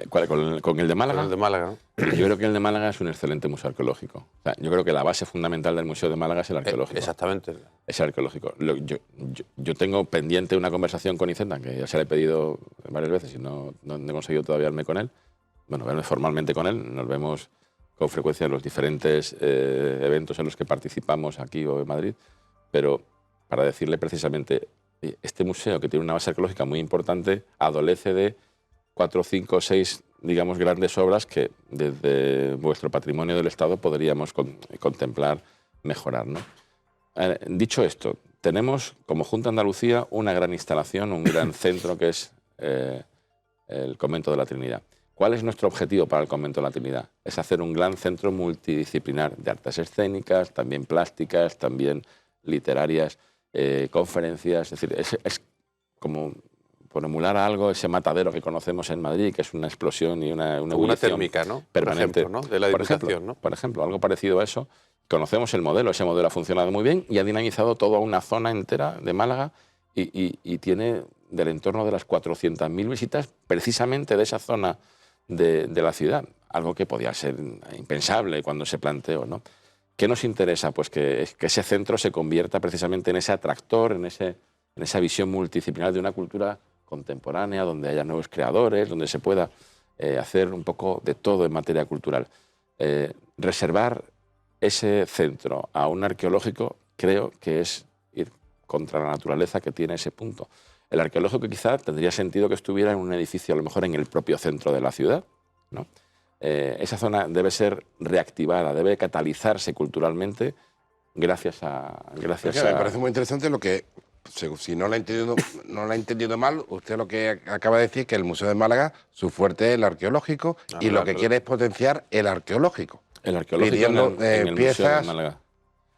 Speaker 4: ¿Con el de Málaga?
Speaker 1: Con el de Málaga, ¿no?
Speaker 4: Yo creo que el de Málaga es un excelente museo arqueológico. O sea, yo creo que la base fundamental del Museo de Málaga es el arqueológico.
Speaker 1: Exactamente.
Speaker 4: Es el arqueológico. Yo tengo pendiente una conversación con Iceta, que ya se le he pedido varias veces y no he conseguido todavía verme con él. Bueno, verme formalmente con él. Nos vemos con frecuencia en los diferentes eventos en los que participamos aquí o en Madrid. Pero para decirle precisamente, este museo, que tiene una base arqueológica muy importante, adolece de 4, 5, 6, digamos, grandes obras que desde vuestro patrimonio del Estado podríamos contemplar mejorar, ¿no? Dicho esto, tenemos como Junta de Andalucía una gran instalación, un gran centro que es el Convento de la Trinidad. ¿Cuál es nuestro objetivo para el Convento de la Trinidad? Es hacer un gran centro multidisciplinar de artes escénicas, también plásticas, también literarias, conferencias. Es decir, es como por emular algo, ese matadero que conocemos en Madrid, que es una explosión y una ebullición
Speaker 1: térmica, ¿no?
Speaker 4: permanente.
Speaker 1: Por ejemplo, ¿no? De la Diputación, ¿no?
Speaker 4: Por ejemplo, algo parecido a eso. Conocemos el modelo, ese modelo ha funcionado muy bien y ha dinamizado toda una zona entera de Málaga y tiene del entorno de las 400.000 visitas precisamente de esa zona de la ciudad, algo que podía ser impensable cuando se planteó, ¿no? ¿Qué nos interesa? Pues que ese centro se convierta precisamente en ese atractor, en esa visión multidisciplinar de una cultura contemporánea, donde haya nuevos creadores, donde se pueda hacer un poco de todo en materia cultural. Reservar ese centro a un arqueológico creo que es ir contra la naturaleza que tiene ese punto. El arqueológico quizá tendría sentido que estuviera en un edificio, a lo mejor en el propio centro de la ciudad, ¿no? Esa zona debe ser reactivada, debe catalizarse culturalmente gracias a...
Speaker 2: Me parece muy interesante lo que, si no la he entendido mal, usted lo que acaba de decir que el Museo de Málaga, su fuerte es el arqueológico y lo que quiere es potenciar el arqueológico.
Speaker 4: El arqueológico
Speaker 2: pidiendo,
Speaker 4: en el
Speaker 2: piezas...
Speaker 4: Museo de Málaga.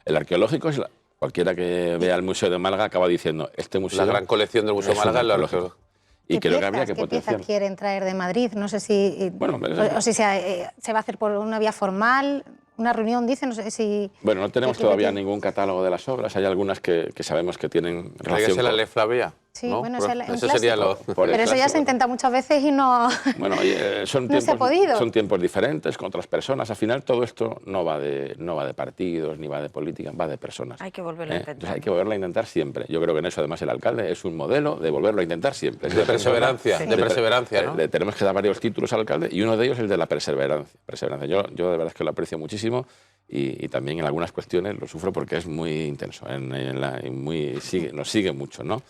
Speaker 4: El arqueológico es... Cualquiera que vea el Museo de Málaga acaba diciendo, este museo...
Speaker 1: La gran colección del Museo de Málaga es lo arqueológico.
Speaker 4: Y creo que habría que potenciar.
Speaker 5: ¿Qué piezas quieren traer de Madrid? No sé si...
Speaker 4: Bueno,
Speaker 5: o si se va a hacer por una vía formal, una reunión, dicen, no sé si...
Speaker 4: Bueno, no tenemos todavía ningún catálogo de las obras. Hay algunas que sabemos que tienen relación
Speaker 1: con... la Ley Flavia.
Speaker 5: Sí,
Speaker 1: ¿no?
Speaker 5: bueno,
Speaker 1: eso sería lo...
Speaker 5: Pero eso ya se intenta muchas veces y no...
Speaker 4: Bueno, son
Speaker 5: no se ha podido.
Speaker 4: Son tiempos diferentes, con otras personas. Al final todo esto no va de partidos, ni va de política, va de personas.
Speaker 3: Hay que volverlo a intentar.
Speaker 4: Entonces hay que volverlo a intentar siempre. Yo creo que en eso además el alcalde es un modelo de volverlo a intentar siempre.
Speaker 1: De perseverancia,
Speaker 3: sí.
Speaker 1: de perseverancia, ¿no?
Speaker 4: Le tenemos que dar varios títulos al alcalde y uno de ellos es el de la perseverancia. Yo de verdad es que lo aprecio muchísimo y también en algunas cuestiones lo sufro porque es muy intenso, nos sigue mucho, ¿no?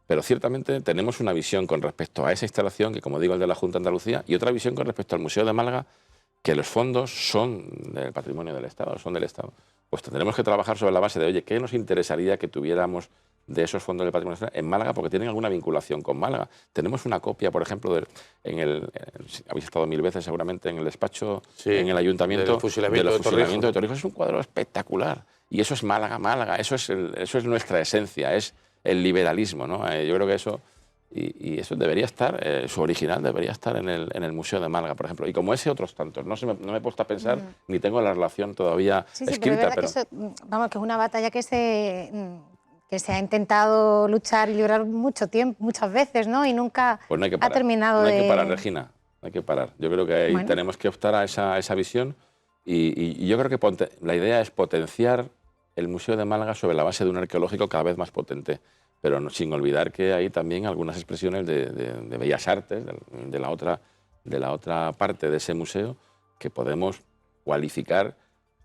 Speaker 4: Pero ciertamente tenemos una visión con respecto a esa instalación, que como digo, el de la Junta de Andalucía, y otra visión con respecto al Museo de Málaga, que los fondos son del patrimonio del Estado, son del Estado. Pues tendremos que trabajar sobre la base de, oye, ¿qué nos interesaría que tuviéramos de esos fondos del patrimonio en Málaga? Porque tienen alguna vinculación con Málaga. Tenemos una copia, por ejemplo, habéis estado 1000 veces seguramente en el despacho, en el ayuntamiento,
Speaker 1: del fusilamiento
Speaker 4: de Torrijos. Es un cuadro espectacular. Y eso es Málaga, eso es nuestra esencia, es el liberalismo, ¿no? Yo creo que eso, y eso debería estar, su original debería estar en el Museo de Málaga, por ejemplo. Y como ese, otros tantos. No me he puesto a pensar, ni tengo la relación todavía escrita.
Speaker 5: Pero es verdad que vamos, que es una batalla que se ha intentado luchar y librar mucho tiempo, muchas veces, ¿no? Y nunca
Speaker 4: pues no hay que parar.
Speaker 5: ha terminado
Speaker 4: No hay que parar, Regina, no hay que parar. Yo creo que ahí tenemos que optar a esa visión y yo creo que la idea es potenciar el Museo de Málaga sobre la base de un arqueológico cada vez más potente, pero sin olvidar que hay también algunas expresiones de bellas artes, de la otra parte de ese museo, que podemos cualificar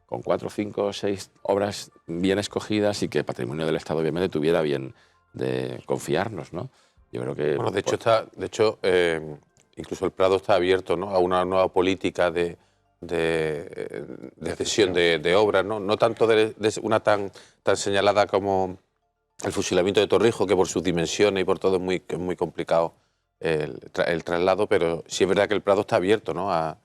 Speaker 4: con 4, 5, 6 obras bien escogidas y que el patrimonio del Estado obviamente tuviera bien de confiarnos, ¿no? Yo creo que...
Speaker 1: Bueno, de hecho, incluso el Prado está abierto, ¿no?, a una nueva política de cesión de obras, ¿no? No tanto de una tan señalada como el fusilamiento de Torrijos, que por sus dimensiones y por todo es muy complicado el traslado, pero sí es verdad que el Prado está abierto, ¿no?, a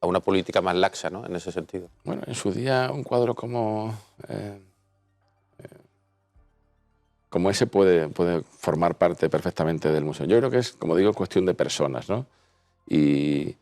Speaker 1: una política más laxa, ¿no?, en ese sentido.
Speaker 4: Bueno, en su día un cuadro como ese puede formar parte perfectamente del museo. Yo creo que es, como digo, cuestión de personas, ¿no? Y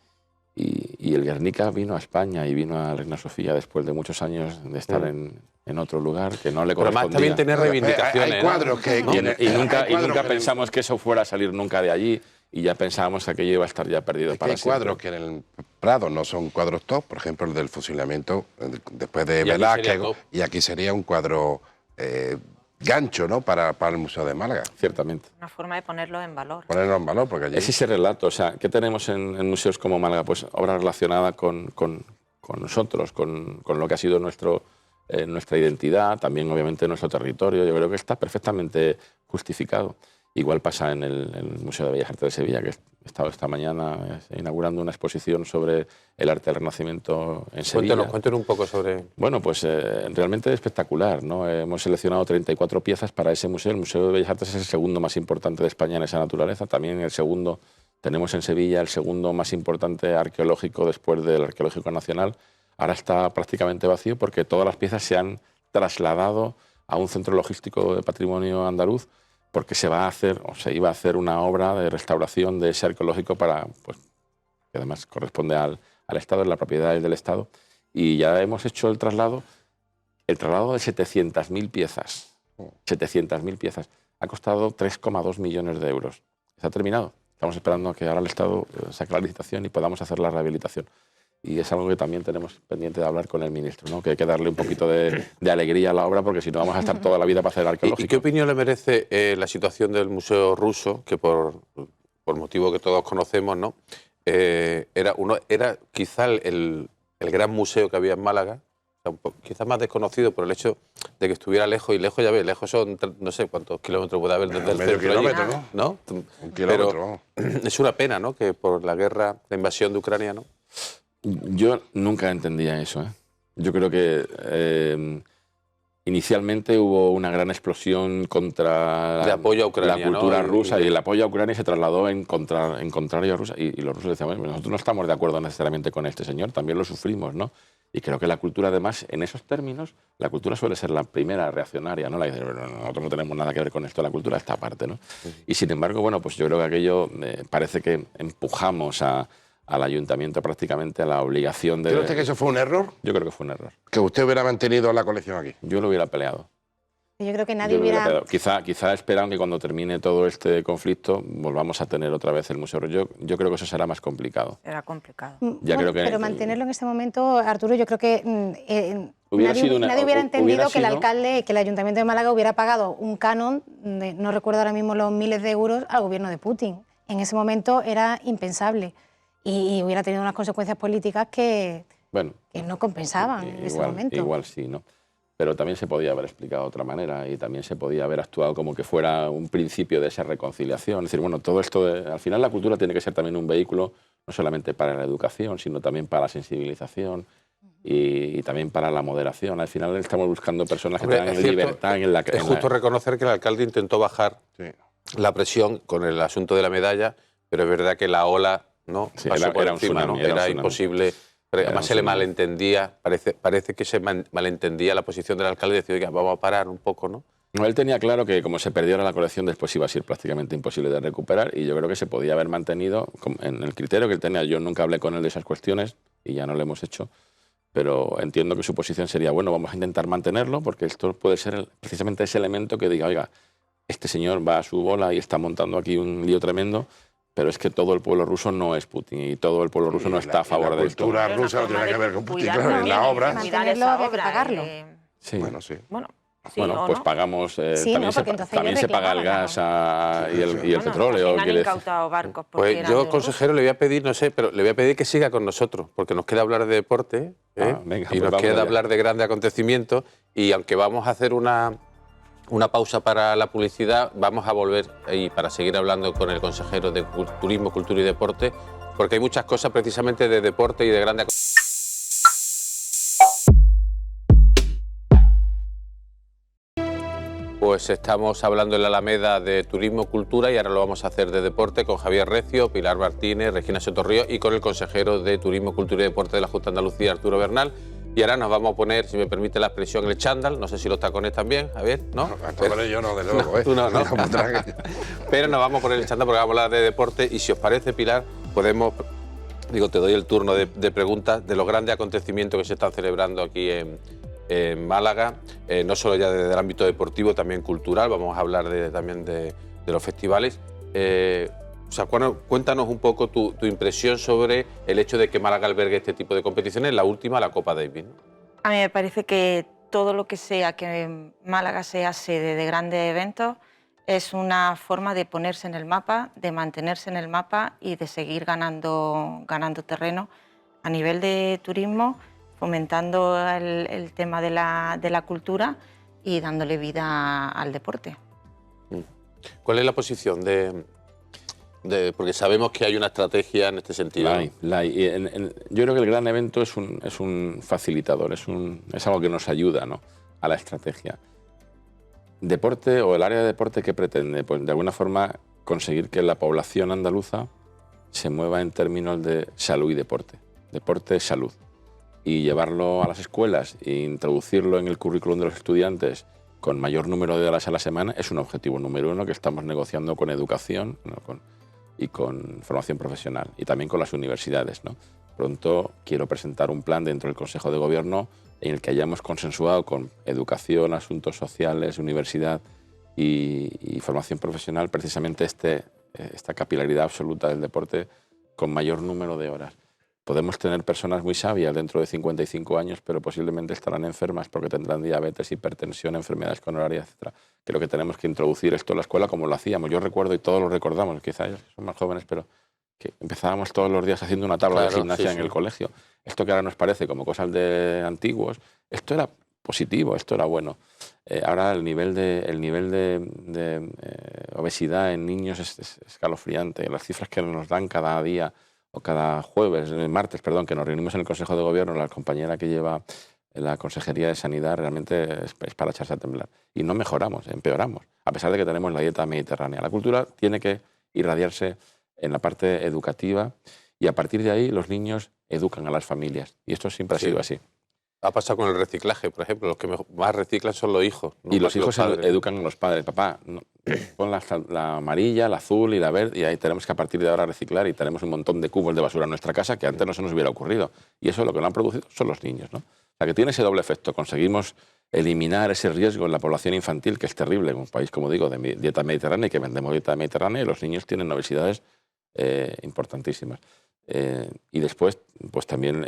Speaker 4: el Guernica vino a España y vino a Reina Sofía después de muchos años de estar en otro lugar que no le correspondía.
Speaker 1: Pero además también tener reivindicaciones.
Speaker 2: Hay cuadros que...
Speaker 4: ¿no? Y nunca pensamos que eso fuera a salir nunca de allí y ya pensábamos que aquello iba a estar ya perdido para siempre.
Speaker 2: Hay cuadros que en el Prado no son cuadros top, por ejemplo el del fusilamiento después de Velázquez, y aquí sería un cuadro gancho, ¿no?, para el Museo de Málaga.
Speaker 4: Ciertamente.
Speaker 3: Una forma de ponerlo en valor.
Speaker 2: Ponerlo en valor, porque allí...
Speaker 4: Es ese relato, o sea, ¿qué tenemos en museos como Málaga? Pues obras relacionadas con nosotros, con lo que ha sido nuestra identidad, también obviamente nuestro territorio. Yo creo que está perfectamente justificado. Igual pasa en el Museo de Bellas Artes de Sevilla, que he estado esta mañana inaugurando una exposición sobre el arte del Renacimiento en Sevilla.
Speaker 1: Cuéntanos un poco sobre...
Speaker 4: Bueno, pues realmente espectacular, ¿no? Hemos seleccionado 34 piezas para ese museo. El Museo de Bellas Artes es el segundo más importante de España en esa naturaleza. También el segundo, tenemos en Sevilla el segundo más importante arqueológico después del Arqueológico Nacional. Ahora está prácticamente vacío porque todas las piezas se han trasladado a un centro logístico de patrimonio andaluz porque se va a hacer, o se iba a hacer una obra de restauración de ese arqueológico para, pues, que además corresponde al Estado, en la propiedad del Estado, y ya hemos hecho el traslado de 700.000 piezas. 700.000 piezas. Ha costado 3,2 millones de euros. Está terminado. Estamos esperando a que ahora el Estado saque la licitación y podamos hacer la rehabilitación. Y es algo que también tenemos pendiente de hablar con el ministro, ¿no? Que hay que darle un poquito de alegría a la obra, porque si no vamos a estar toda la vida para hacer arqueológico.
Speaker 1: ¿Y qué opinión le merece la situación del Museo Ruso, que por motivo que todos conocemos, ¿no? Era quizá el gran museo que había en Málaga, quizás más desconocido por el hecho de que estuviera lejos, y lejos, ya ves, lejos son no sé cuántos kilómetros puede haber desde el
Speaker 2: medio
Speaker 1: centro
Speaker 2: kilómetro,
Speaker 1: allí,
Speaker 2: ¿no? Un kilómetro,
Speaker 1: pero es una pena, ¿no?, que por la guerra, la invasión de Ucrania, ¿no?
Speaker 4: Yo nunca entendía eso, ¿eh? Yo creo que inicialmente hubo una gran explosión contra
Speaker 1: de apoyo a Ucrania,
Speaker 4: la cultura, ¿no?, rusa, y el apoyo a Ucrania se trasladó en contrario a Rusia. Y los rusos decían, bueno, nosotros no estamos de acuerdo necesariamente con este señor, también lo sufrimos, ¿no? Y creo que la cultura, además, en esos términos, la cultura suele ser la primera reaccionaria, ¿no? La que dice, bueno, nosotros no tenemos nada que ver con esto, la cultura esta parte, ¿no? Y sin embargo, bueno, pues yo creo que aquello parece que empujamos al ayuntamiento prácticamente a la obligación de...
Speaker 2: ¿Cree usted que eso fue un error?
Speaker 4: Yo creo que fue un error.
Speaker 2: Que usted hubiera mantenido la colección aquí.
Speaker 4: Yo lo hubiera peleado.
Speaker 5: Yo creo que nadie hubiera...
Speaker 4: Quizá esperan que cuando termine todo este conflicto volvamos a tener otra vez el museo. Yo creo que eso será más complicado.
Speaker 3: Era complicado.
Speaker 5: Pero mantenerlo en este momento, Arturo, yo creo que nadie hubiera entendido que el alcalde, que el Ayuntamiento de Málaga hubiera pagado un canon, no recuerdo ahora mismo los miles de euros, al gobierno de Putin. En ese momento era impensable y hubiera tenido unas consecuencias políticas que no compensaban en ese momento.
Speaker 4: Igual sí, ¿no? Pero también se podía haber explicado de otra manera y también se podía haber actuado como que fuera un principio de esa reconciliación. Es decir, bueno, todo esto, al final la cultura tiene que ser también un vehículo no solamente para la educación, sino también para la sensibilización y también para la moderación. Al final estamos buscando personas que tengan libertad en la...
Speaker 1: Es justo reconocer que el alcalde intentó bajar la presión con el asunto de la medalla, pero es verdad que la ola, ¿no?, pasó por encima, ¿no? Era imposible... Pero además se le malentendía, parece que se malentendía la posición del alcalde y decía, oiga, vamos a parar un poco, ¿no?
Speaker 4: No, él tenía claro que como se perdiera la colección después iba a ser prácticamente imposible de recuperar, y yo creo que se podía haber mantenido en el criterio que él tenía. Yo nunca hablé con él de esas cuestiones y ya no lo hemos hecho, pero entiendo que su posición sería, bueno, vamos a intentar mantenerlo porque esto puede ser precisamente ese elemento que diga, oiga, este señor va a su bola y está montando aquí un lío tremendo, pero es que todo el pueblo ruso no es Putin y todo el pueblo ruso no está a favor de esto.
Speaker 2: La cultura rusa no tiene que ver con Putin, claro, en la obra.
Speaker 5: Mantenerlo había que pagarlo.
Speaker 4: Sí.
Speaker 2: Bueno, sí.
Speaker 4: Bueno, pues pagamos, también se paga el gas y el petróleo.
Speaker 3: Han incautado barcos.
Speaker 1: Pues yo, consejero, le voy a pedir, no sé, pero le voy a pedir que siga con nosotros, porque nos queda hablar de deporte,
Speaker 4: venga,
Speaker 1: y
Speaker 4: pues
Speaker 1: nos queda hablar de grandes acontecimientos, y aunque vamos a hacer una pausa para la publicidad, vamos a volver ahí para seguir hablando con el consejero de Turismo, Cultura y Deporte, porque hay muchas cosas precisamente de deporte y de grandes acontecimientos. Pues estamos hablando en la Alameda de Turismo, Cultura, y ahora lo vamos a hacer de deporte con Javier Recio, Pilar Martínez, Regina Sotorrío y con el consejero de Turismo, Cultura y Deporte de la Junta de Andalucía, Arturo Bernal. Y ahora nos vamos a poner, si me permite la expresión, el chándal. No sé si los tacones también, Javier, ¿no?
Speaker 2: Pero yo no, de luego,
Speaker 1: Tú no. Pero nos vamos a poner el chándal porque vamos a hablar de deporte. Y si os parece, Pilar, podemos... te doy el turno de preguntas de los grandes acontecimientos que se están celebrando aquí en Málaga, no solo ya desde el ámbito deportivo, también cultural. Vamos a hablar también de los festivales. Cuéntanos un poco tu impresión sobre el hecho de que Málaga albergue este tipo de competiciones, la última, la Copa Davis, ¿no?
Speaker 3: A mí me parece que todo lo que sea que Málaga sea sede de grandes eventos es una forma de ponerse en el mapa, de mantenerse en el mapa y de seguir ganando terreno a nivel de turismo, fomentando el tema de la cultura y dándole vida al deporte.
Speaker 1: ¿Cuál es la posición porque sabemos que hay una estrategia en este sentido?
Speaker 4: Yo creo que el gran evento es un facilitador, es algo que nos ayuda, ¿no?, a la estrategia. Deporte, o el área de deporte, ¿qué pretende? Pues de alguna forma conseguir que la población andaluza se mueva en términos de salud y deporte. Deporte es salud. Y llevarlo a las escuelas e introducirlo en el currículum de los estudiantes con mayor número de horas a la semana es un objetivo número 1 que estamos negociando con educación, ¿no? y con formación profesional y también con las universidades, ¿no? Pronto quiero presentar un plan dentro del Consejo de Gobierno en el que hayamos consensuado con educación, asuntos sociales, universidad y formación profesional precisamente esta capilaridad absoluta del deporte con mayor número de horas. Podemos tener personas muy sabias dentro de 55 años, pero posiblemente estarán enfermas porque tendrán diabetes, hipertensión, enfermedades coronarias, etc. Creo que tenemos que introducir esto en la escuela como lo hacíamos. Yo recuerdo, y todos lo recordamos, quizás son más jóvenes, pero que empezábamos todos los días haciendo una tabla de gimnasia en el colegio. Esto que ahora nos parece como cosas de antiguos, esto era positivo, esto era bueno. Ahora el nivel de obesidad en niños es escalofriante. Las cifras que nos dan cada día o cada jueves, martes, perdón, que nos reunimos en el Consejo de Gobierno, la compañera que lleva la Consejería de Sanidad realmente es para echarse a temblar. Y no mejoramos, empeoramos, a pesar de que tenemos la dieta mediterránea. La cultura tiene que irradiarse en la parte educativa y a partir de ahí los niños educan a las familias. Y esto siempre ha sido así.
Speaker 1: Ha pasado con el reciclaje, por ejemplo. Los que más reciclan son los hijos.
Speaker 4: Y los hijos educan a los padres. Papá, pon la amarilla, la azul y la verde, y ahí tenemos que a partir de ahora reciclar y tenemos un montón de cubos de basura en nuestra casa que antes no se nos hubiera ocurrido. Y eso lo que lo han producido son los niños, ¿no? O sea, que tiene ese doble efecto. Conseguimos eliminar ese riesgo en la población infantil, que es terrible en un país, como digo, de dieta mediterránea, y que vendemos dieta mediterránea, y los niños tienen obesidades importantísimas. Y después, pues también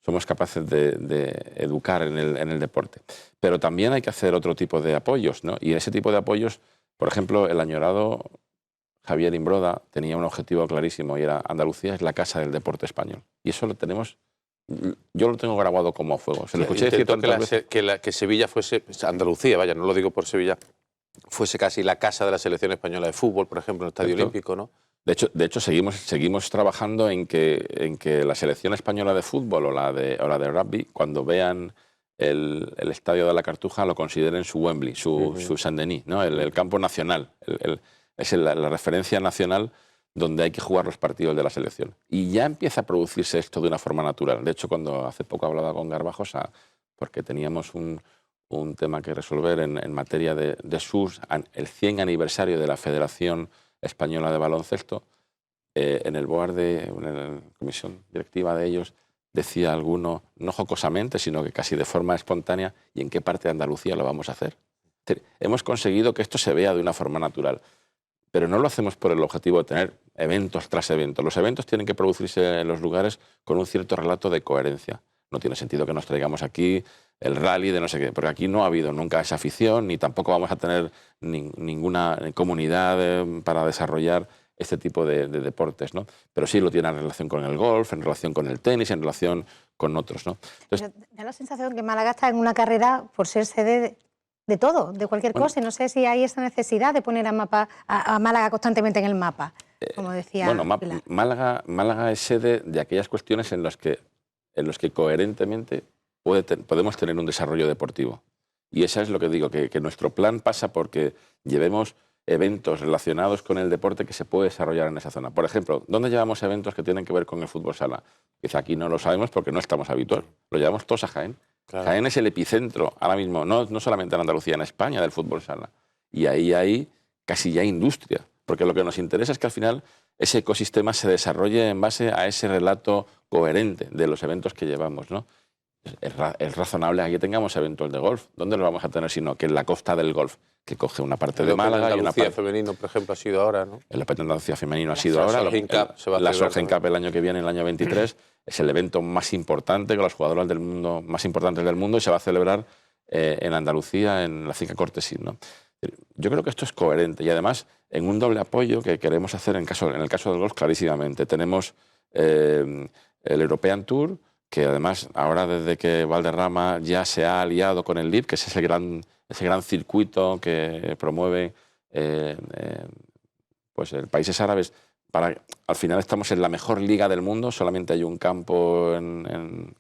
Speaker 4: somos capaces de educar en el deporte. Pero también hay que hacer otro tipo de apoyos, ¿no? Y ese tipo de apoyos, por ejemplo, el añorado Javier Imbroda tenía un objetivo clarísimo y era Andalucía es la casa del deporte español. Y eso lo tenemos, yo lo tengo grabado como a fuego. Se lo escuché decir tantas veces.
Speaker 1: Que Sevilla fuese, Andalucía, vaya, no lo digo por Sevilla, fuese casi la casa de la selección española de fútbol, por ejemplo, en el Estadio Olímpico, ¿no?
Speaker 4: De hecho seguimos trabajando en que la selección española de fútbol o la de rugby, cuando vean el estadio de la Cartuja, lo consideren su Wembley, su Saint-Denis, ¿no? El campo nacional. Es la referencia nacional donde hay que jugar los partidos de la selección. Y ya empieza a producirse esto de una forma natural. De hecho, cuando hace poco hablaba con Garbajosa, porque teníamos un tema que resolver en materia de el 100 aniversario de la Federación Española de Baloncesto, en el board en la comisión directiva de ellos, decía alguno, no jocosamente, sino que casi de forma espontánea, ¿y en qué parte de Andalucía lo vamos a hacer? Es decir, hemos conseguido que esto se vea de una forma natural, pero no lo hacemos por el objetivo de tener eventos tras eventos. Los eventos tienen que producirse en los lugares con un cierto relato de coherencia. No tiene sentido que nos traigamos aquí el rally de no sé qué, porque aquí no ha habido nunca esa afición, ni tampoco vamos a tener ninguna comunidad para desarrollar este tipo de deportes, ¿no? Pero sí lo tiene en relación con el golf, en relación con el tenis, en relación con otros, ¿no? Entonces,
Speaker 5: da la sensación que Málaga está en una carrera por ser sede de todo, de cualquier cosa, y no sé si hay esa necesidad de poner a Málaga constantemente en el mapa, como decía Pilar.
Speaker 4: Málaga es sede de aquellas cuestiones en las que coherentemente podemos tener un desarrollo deportivo. Y eso es lo que digo, que nuestro plan pasa porque llevemos eventos relacionados con el deporte que se puede desarrollar en esa zona. Por ejemplo, ¿dónde llevamos eventos que tienen que ver con el fútbol sala? Quizá aquí no lo sabemos porque no estamos habituados. Lo llevamos todos a Jaén. Claro. Jaén es el epicentro ahora mismo, no solamente en Andalucía, en España, del fútbol sala. Y ahí hay casi ya industria. Porque lo que nos interesa es que al final ese ecosistema se desarrolle en base a ese relato coherente de los eventos que llevamos, ¿no? Es razonable que tengamos eventos de golf. ¿Dónde los vamos a tener sino que en la costa del golf, que coge una parte de Málaga y una parte...
Speaker 1: El femenino, por ejemplo, ha sido ahora, ¿no?
Speaker 4: El Open de Andalucía femenino ha sido ahora. La Solheim Cup el año que viene, el año 23, es el evento más importante con las jugadoras del mundo, más importantes del mundo, y se va a celebrar en Andalucía, en la Finca Cortesín, ¿no? Yo creo que esto es coherente y además en un doble apoyo que queremos hacer en el caso del golf clarísimamente. Tenemos el European Tour, que además ahora desde que Valderrama ya se ha aliado con el LIV, que es ese gran circuito que promueve pues países árabes, al final estamos en la mejor liga del mundo, solamente hay un campo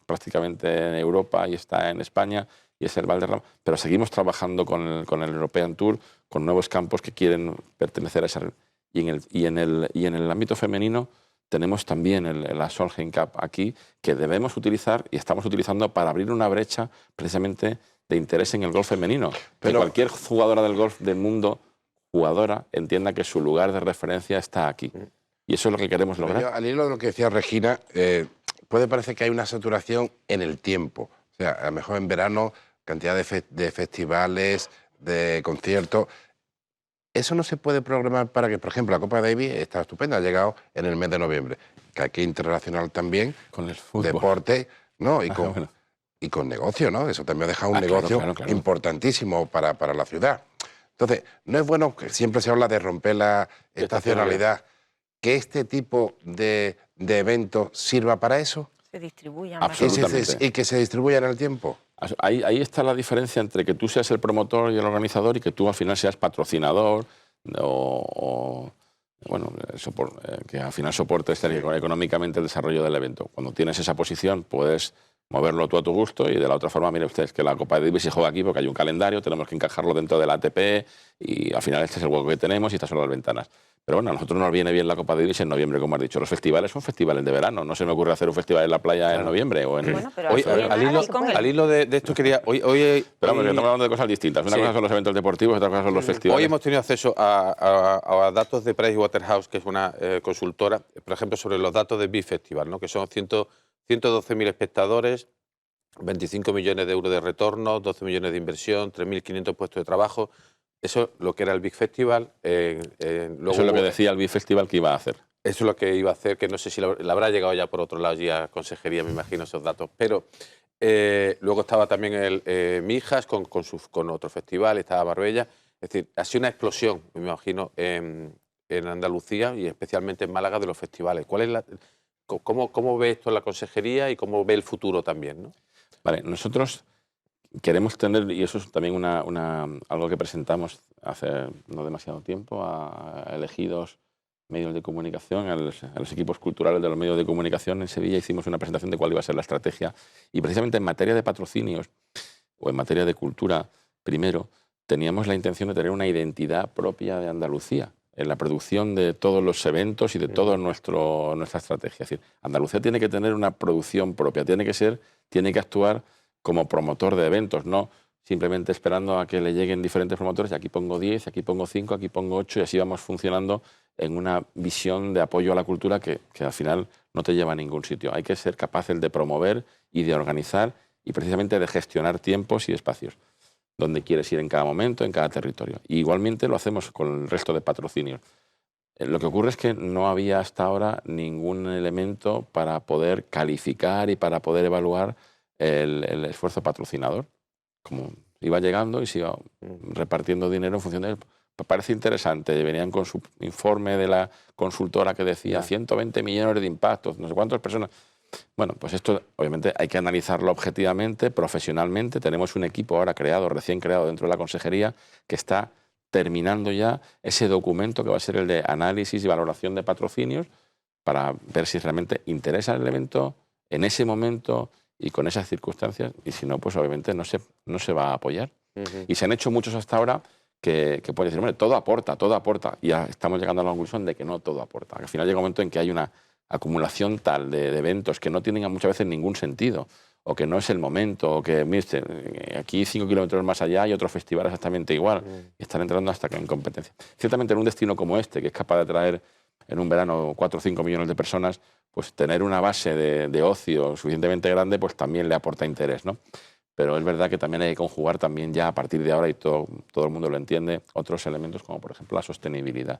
Speaker 4: prácticamente en Europa y está en España, y es el Valderrama, pero seguimos trabajando con el European Tour, con nuevos campos que quieren pertenecer a esa... Y en el ámbito femenino tenemos también la Solheim Cup aquí, que debemos utilizar y estamos utilizando para abrir una brecha precisamente de interés en el golf femenino.
Speaker 2: Pero-
Speaker 4: que cualquier jugadora del golf del mundo, jugadora, entienda que su lugar de referencia está aquí. Y eso es lo que queremos
Speaker 2: Pero
Speaker 4: lograr.
Speaker 2: yo, al hilo de lo que decía Regina, puede parecer que hay una saturación en el tiempo. O sea, a lo mejor en verano, cantidad de festivales, de conciertos. Eso no se puede programar para que, por ejemplo, la Copa Davis está estupenda, ha llegado en el mes de noviembre, que hay que interrelacionar también
Speaker 4: Con el fútbol.
Speaker 2: deporte, ¿no? Y
Speaker 4: Ah,
Speaker 2: con,
Speaker 4: bueno.
Speaker 2: y con negocio, ¿no? Eso también deja un
Speaker 4: Ah, claro,
Speaker 2: negocio
Speaker 4: claro, claro.
Speaker 2: importantísimo para la ciudad. Entonces, no es bueno, que siempre se habla de romper la estacionalidad, que este tipo de eventos sirva para eso
Speaker 3: Se distribuyan
Speaker 4: Absolutamente.
Speaker 2: y que se distribuya en el tiempo.
Speaker 4: Ahí está la diferencia entre que tú seas el promotor y el organizador y que tú al final seas patrocinador bueno, que al final soportes económicamente el desarrollo del evento. Cuando tienes esa posición puedes moverlo tú a tu gusto y de la otra forma, mire ustedes que la Copa Davis se juega aquí porque hay un calendario, tenemos que encajarlo dentro de la ATP y al final este es el hueco que tenemos y estas son las ventanas. Pero bueno, a nosotros nos viene bien la Copa Davis en noviembre, como has dicho. Los festivales son festivales de verano, no se me ocurre hacer un festival en la playa en noviembre o en...
Speaker 3: Bueno, pero
Speaker 1: Hoy,
Speaker 3: así es,
Speaker 1: al
Speaker 3: así con el-
Speaker 1: hilo de esto quería... Hoy,
Speaker 4: Pero vamos, que estamos hablando de cosas distintas. Una
Speaker 1: Sí.
Speaker 4: cosa son los eventos deportivos, otra cosa son los festivales.
Speaker 1: Hoy hemos tenido acceso a datos de Pricewaterhouse, que es una consultora, por ejemplo, sobre los datos de Beat Festival, ¿no? Que son 112.000 espectadores, 25 millones de euros de retorno, 12 millones de inversión, 3.500 puestos de trabajo. Eso es lo que era el Big Festival. Luego
Speaker 4: Eso es lo que decía el Beat Festival que iba a hacer.
Speaker 1: Eso es lo que iba a hacer, que no sé si le habrá llegado ya por otro lado ya a consejería, me imagino, esos datos. Pero luego estaba también el Mijas con otro festival, estaba Marbella. Es decir, ha sido una explosión, me imagino, en Andalucía y especialmente en Málaga de los festivales. ¿Cómo ve esto la consejería y cómo ve el futuro también, ¿no?
Speaker 4: Vale, nosotros queremos tener, y eso es también algo que presentamos hace no demasiado tiempo a elegidos medios de comunicación, a los equipos culturales de los medios de comunicación. En Sevilla hicimos una presentación de cuál iba a ser la estrategia y precisamente en materia de patrocinios o en materia de cultura, primero, teníamos la intención de tener una identidad propia de Andalucía en la producción de todos los eventos y de toda nuestra estrategia. Es decir, Andalucía tiene que tener una producción propia, tiene que actuar como promotor de eventos, no simplemente esperando a que le lleguen diferentes promotores, y aquí pongo 10, aquí pongo 5, aquí pongo 8, y así vamos funcionando en una visión de apoyo a la cultura que al final no te lleva a ningún sitio. Hay que ser capaces de promover y de organizar y precisamente de gestionar tiempos y espacios donde quieres ir en cada momento, en cada territorio. Y igualmente lo hacemos con el resto de patrocinios. Lo que ocurre es que no había hasta ahora ningún elemento para poder calificar y para poder evaluar el esfuerzo patrocinador. Como iba llegando y se iba repartiendo dinero en función de él. Parece interesante. Venían con su informe de la consultora que decía 120 millones de impactos, no sé cuántas personas. Bueno, pues esto obviamente hay que analizarlo objetivamente, profesionalmente. Tenemos un equipo ahora recién creado dentro de la consejería, que está terminando ya ese documento que va a ser el de análisis y valoración de patrocinios para ver si realmente interesa el evento en ese momento y con esas circunstancias, y si no, pues obviamente no se va a apoyar. Y se han hecho muchos hasta ahora que pueden decir, hombre, todo aporta, y ya estamos llegando a la conclusión de que no todo aporta. Al final llega un momento en que hay una acumulación tal de eventos que no tienen muchas veces ningún sentido, o que no es el momento, o que, mire, aquí 5 kilómetros más allá hay otro festival exactamente igual, y están entrando hasta que en competencia. Ciertamente en un destino como este, que es capaz de atraer en un verano 4 o 5 millones de personas, pues tener una base de ocio suficientemente grande, pues también le aporta interés, ¿no? Pero es verdad que también hay que conjugar también ya a partir de ahora, y todo el mundo lo entiende, otros elementos como por ejemplo la sostenibilidad.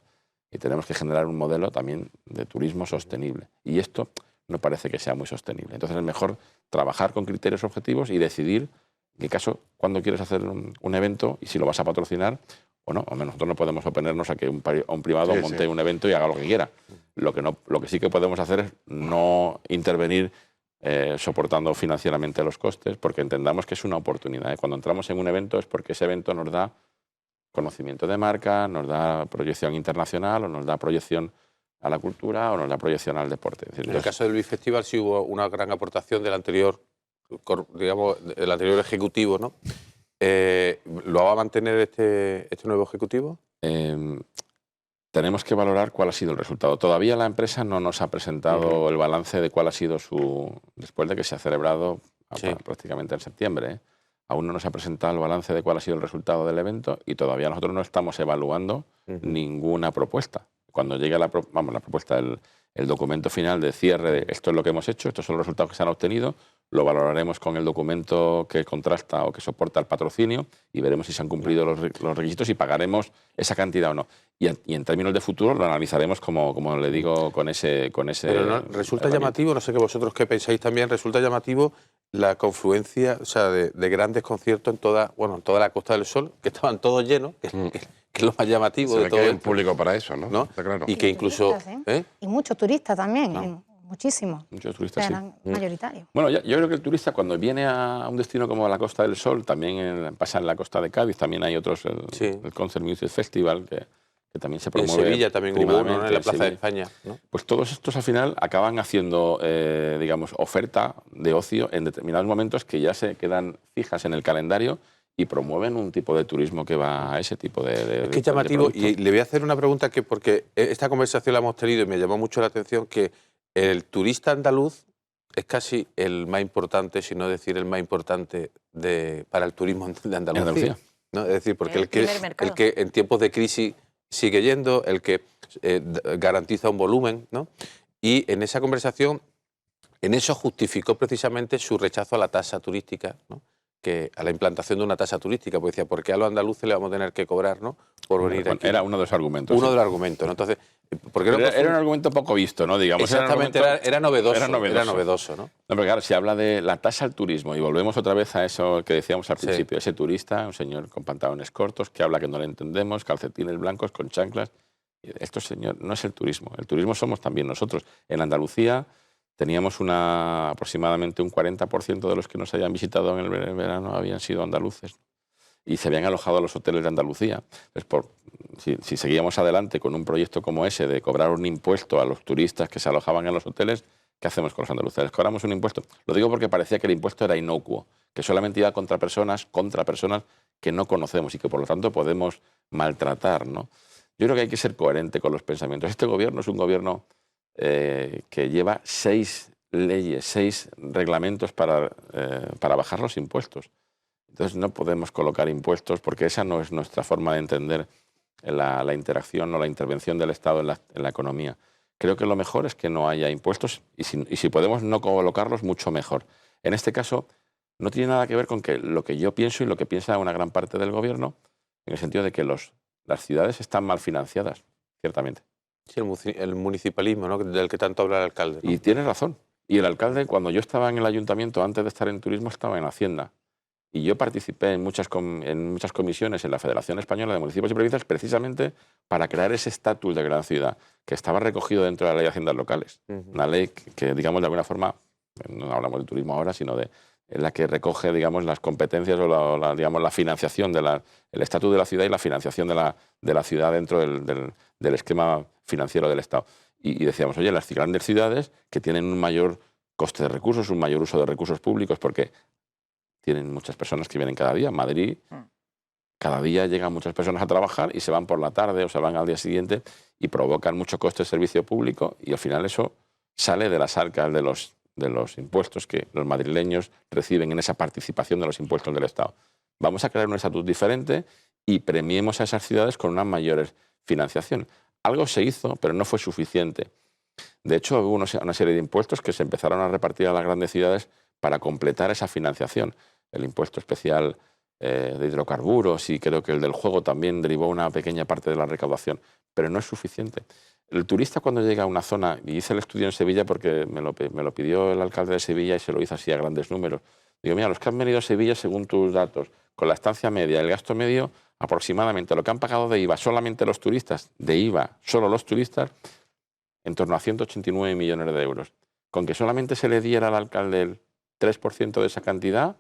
Speaker 4: Y tenemos que generar un modelo también de turismo sostenible. Y esto no parece que sea muy sostenible. Entonces es mejor trabajar con criterios objetivos y decidir en qué caso, cuándo quieres hacer un evento y si lo vas a patrocinar o no. Nosotros no podemos oponernos a que un privado monte un evento y haga lo que quiera. Lo que sí que podemos hacer es no intervenir soportando financieramente los costes, porque entendamos que es una oportunidad. Cuando entramos en un evento es porque ese evento nos da conocimiento de marca, nos da proyección internacional, o nos da proyección a la cultura, o nos da proyección al deporte. Es decir,
Speaker 1: En el caso del Big Festival sí hubo una gran aportación del anterior, digamos, el anterior ejecutivo, ¿no? ¿Lo va a mantener este nuevo ejecutivo?
Speaker 4: Tenemos que valorar cuál ha sido el resultado. Todavía la empresa no nos ha presentado el balance de cuál ha sido después de que se ha celebrado prácticamente en septiembre, aún no nos ha presentado el balance de cuál ha sido el resultado del evento y todavía nosotros no estamos evaluando ninguna propuesta. Cuando llegue la propuesta, el documento final de cierre de esto es lo que hemos hecho, estos son los resultados que se han obtenido, lo valoraremos con el documento que contrasta o que soporta el patrocinio y veremos si se han cumplido los requisitos y pagaremos esa cantidad o no. Y en términos de futuro lo analizaremos, como le digo, con ese
Speaker 1: Pero no, resulta llamativo, no sé qué vosotros qué pensáis también, resulta llamativo la confluencia, o sea, de grandes conciertos en toda la Costa del Sol, que estaban todos llenos, que es lo más llamativo
Speaker 2: Se
Speaker 1: de
Speaker 2: ve
Speaker 1: todo
Speaker 2: que hay
Speaker 1: esto,
Speaker 2: un público para eso, ¿no? Está claro.
Speaker 1: Y que incluso...
Speaker 5: Y muchos turistas también, muchísimos.
Speaker 4: Muchos turistas, sí.
Speaker 5: Eran mayoritarios.
Speaker 4: Bueno, yo creo que el turista cuando viene a un destino como la Costa del Sol, también pasa en la Costa de Cádiz, también hay otros, el Concert Music Festival, que también se promueve.
Speaker 1: En Sevilla también hubo uno, en la Plaza de España, ¿no?
Speaker 4: Pues todos estos al final acaban haciendo, digamos, oferta de ocio en determinados momentos que ya se quedan fijas en el calendario y promueven un tipo de turismo que va a ese tipo de
Speaker 1: Es que es llamativo, y le voy a hacer una pregunta que, porque esta conversación la hemos tenido y me llamó mucho la atención, que el turista andaluz es casi el más importante, si no decir el más importante para el turismo de Andalucía. ¿No? Es decir, porque el que en tiempos de crisis sigue yendo, el que garantiza un volumen, ¿no? Y en esa conversación, en eso justificó precisamente su rechazo a la tasa turística, ¿no? A la implantación de una tasa turística, porque decía, ¿por qué a los andaluces le vamos a tener que cobrar, ¿no? Por venir aquí?
Speaker 4: Era uno de los argumentos.
Speaker 1: Uno de los argumentos, ¿no? Entonces, ¿por qué
Speaker 4: era un argumento poco visto, ¿no? Digamos,
Speaker 1: exactamente, era novedoso, ¿no?
Speaker 4: No, pero claro, se habla de la tasa al turismo y volvemos otra vez a eso que decíamos al principio, ese turista, un señor con pantalones cortos que habla que no le entendemos, calcetines blancos con chanclas. Esto, señor, no es el turismo somos también nosotros. En Andalucía teníamos aproximadamente un 40% de los que nos habían visitado en el verano habían sido andaluces y se habían alojado a los hoteles de Andalucía. Entonces, si seguíamos adelante con un proyecto como ese de cobrar un impuesto a los turistas que se alojaban en los hoteles, ¿qué hacemos con los andaluces? ¿Les cobramos un impuesto? Lo digo porque parecía que el impuesto era inocuo, que solamente iba contra personas que no conocemos y que por lo tanto podemos maltratar, ¿no? Yo creo que hay que ser coherente con los pensamientos. Este gobierno es un gobierno que lleva 6 leyes, 6 reglamentos para bajar los impuestos. Entonces no podemos colocar impuestos porque esa no es nuestra forma de entender la interacción o la intervención del Estado en la economía. Creo que lo mejor es que no haya impuestos y si podemos no colocarlos, mucho mejor. En este caso no tiene nada que ver con lo que yo pienso y lo que piensa una gran parte del gobierno, en el sentido de que las ciudades están mal financiadas, ciertamente.
Speaker 1: Sí, el municipalismo, ¿no? Del que tanto habla el alcalde, ¿no?
Speaker 4: Y tienes razón. Y el alcalde, cuando yo estaba en el ayuntamiento, antes de estar en turismo, estaba en Hacienda. Y yo participé en muchas comisiones en la Federación Española de Municipios y Provincias precisamente para crear ese estatus de gran ciudad que estaba recogido dentro de la Ley de Haciendas Locales. Una ley que, digamos, de alguna forma, no hablamos de turismo ahora, sino de la que recoge, digamos, las competencias o la financiación del estatus de la ciudad y la financiación de la ciudad dentro del esquema financiero del Estado. Y decíamos, oye, las grandes ciudades que tienen un mayor coste de recursos, un mayor uso de recursos públicos, porque tienen muchas personas que vienen cada día. Madrid, cada día llegan muchas personas a trabajar y se van por la tarde o se van al día siguiente y provocan mucho coste de servicio público y al final eso sale de las arcas de los impuestos que los madrileños reciben en esa participación de los impuestos del Estado. Vamos a crear un estatus diferente y premiemos a esas ciudades con una mayor financiación. Algo se hizo, pero no fue suficiente. De hecho, hubo una serie de impuestos que se empezaron a repartir a las grandes ciudades para completar esa financiación. El impuesto especial de hidrocarburos y creo que el del juego también derivó una pequeña parte de la recaudación, pero no es suficiente. El turista cuando llega a una zona, y hice el estudio en Sevilla porque me lo pidió el alcalde de Sevilla y se lo hizo así a grandes números. Digo, mira, los que han venido a Sevilla, según tus datos, con la estancia media, el gasto medio, aproximadamente lo que han pagado de IVA solamente los turistas, solo los turistas, en torno a 189 millones de euros. Con que solamente se le diera al alcalde el 3% de esa cantidad,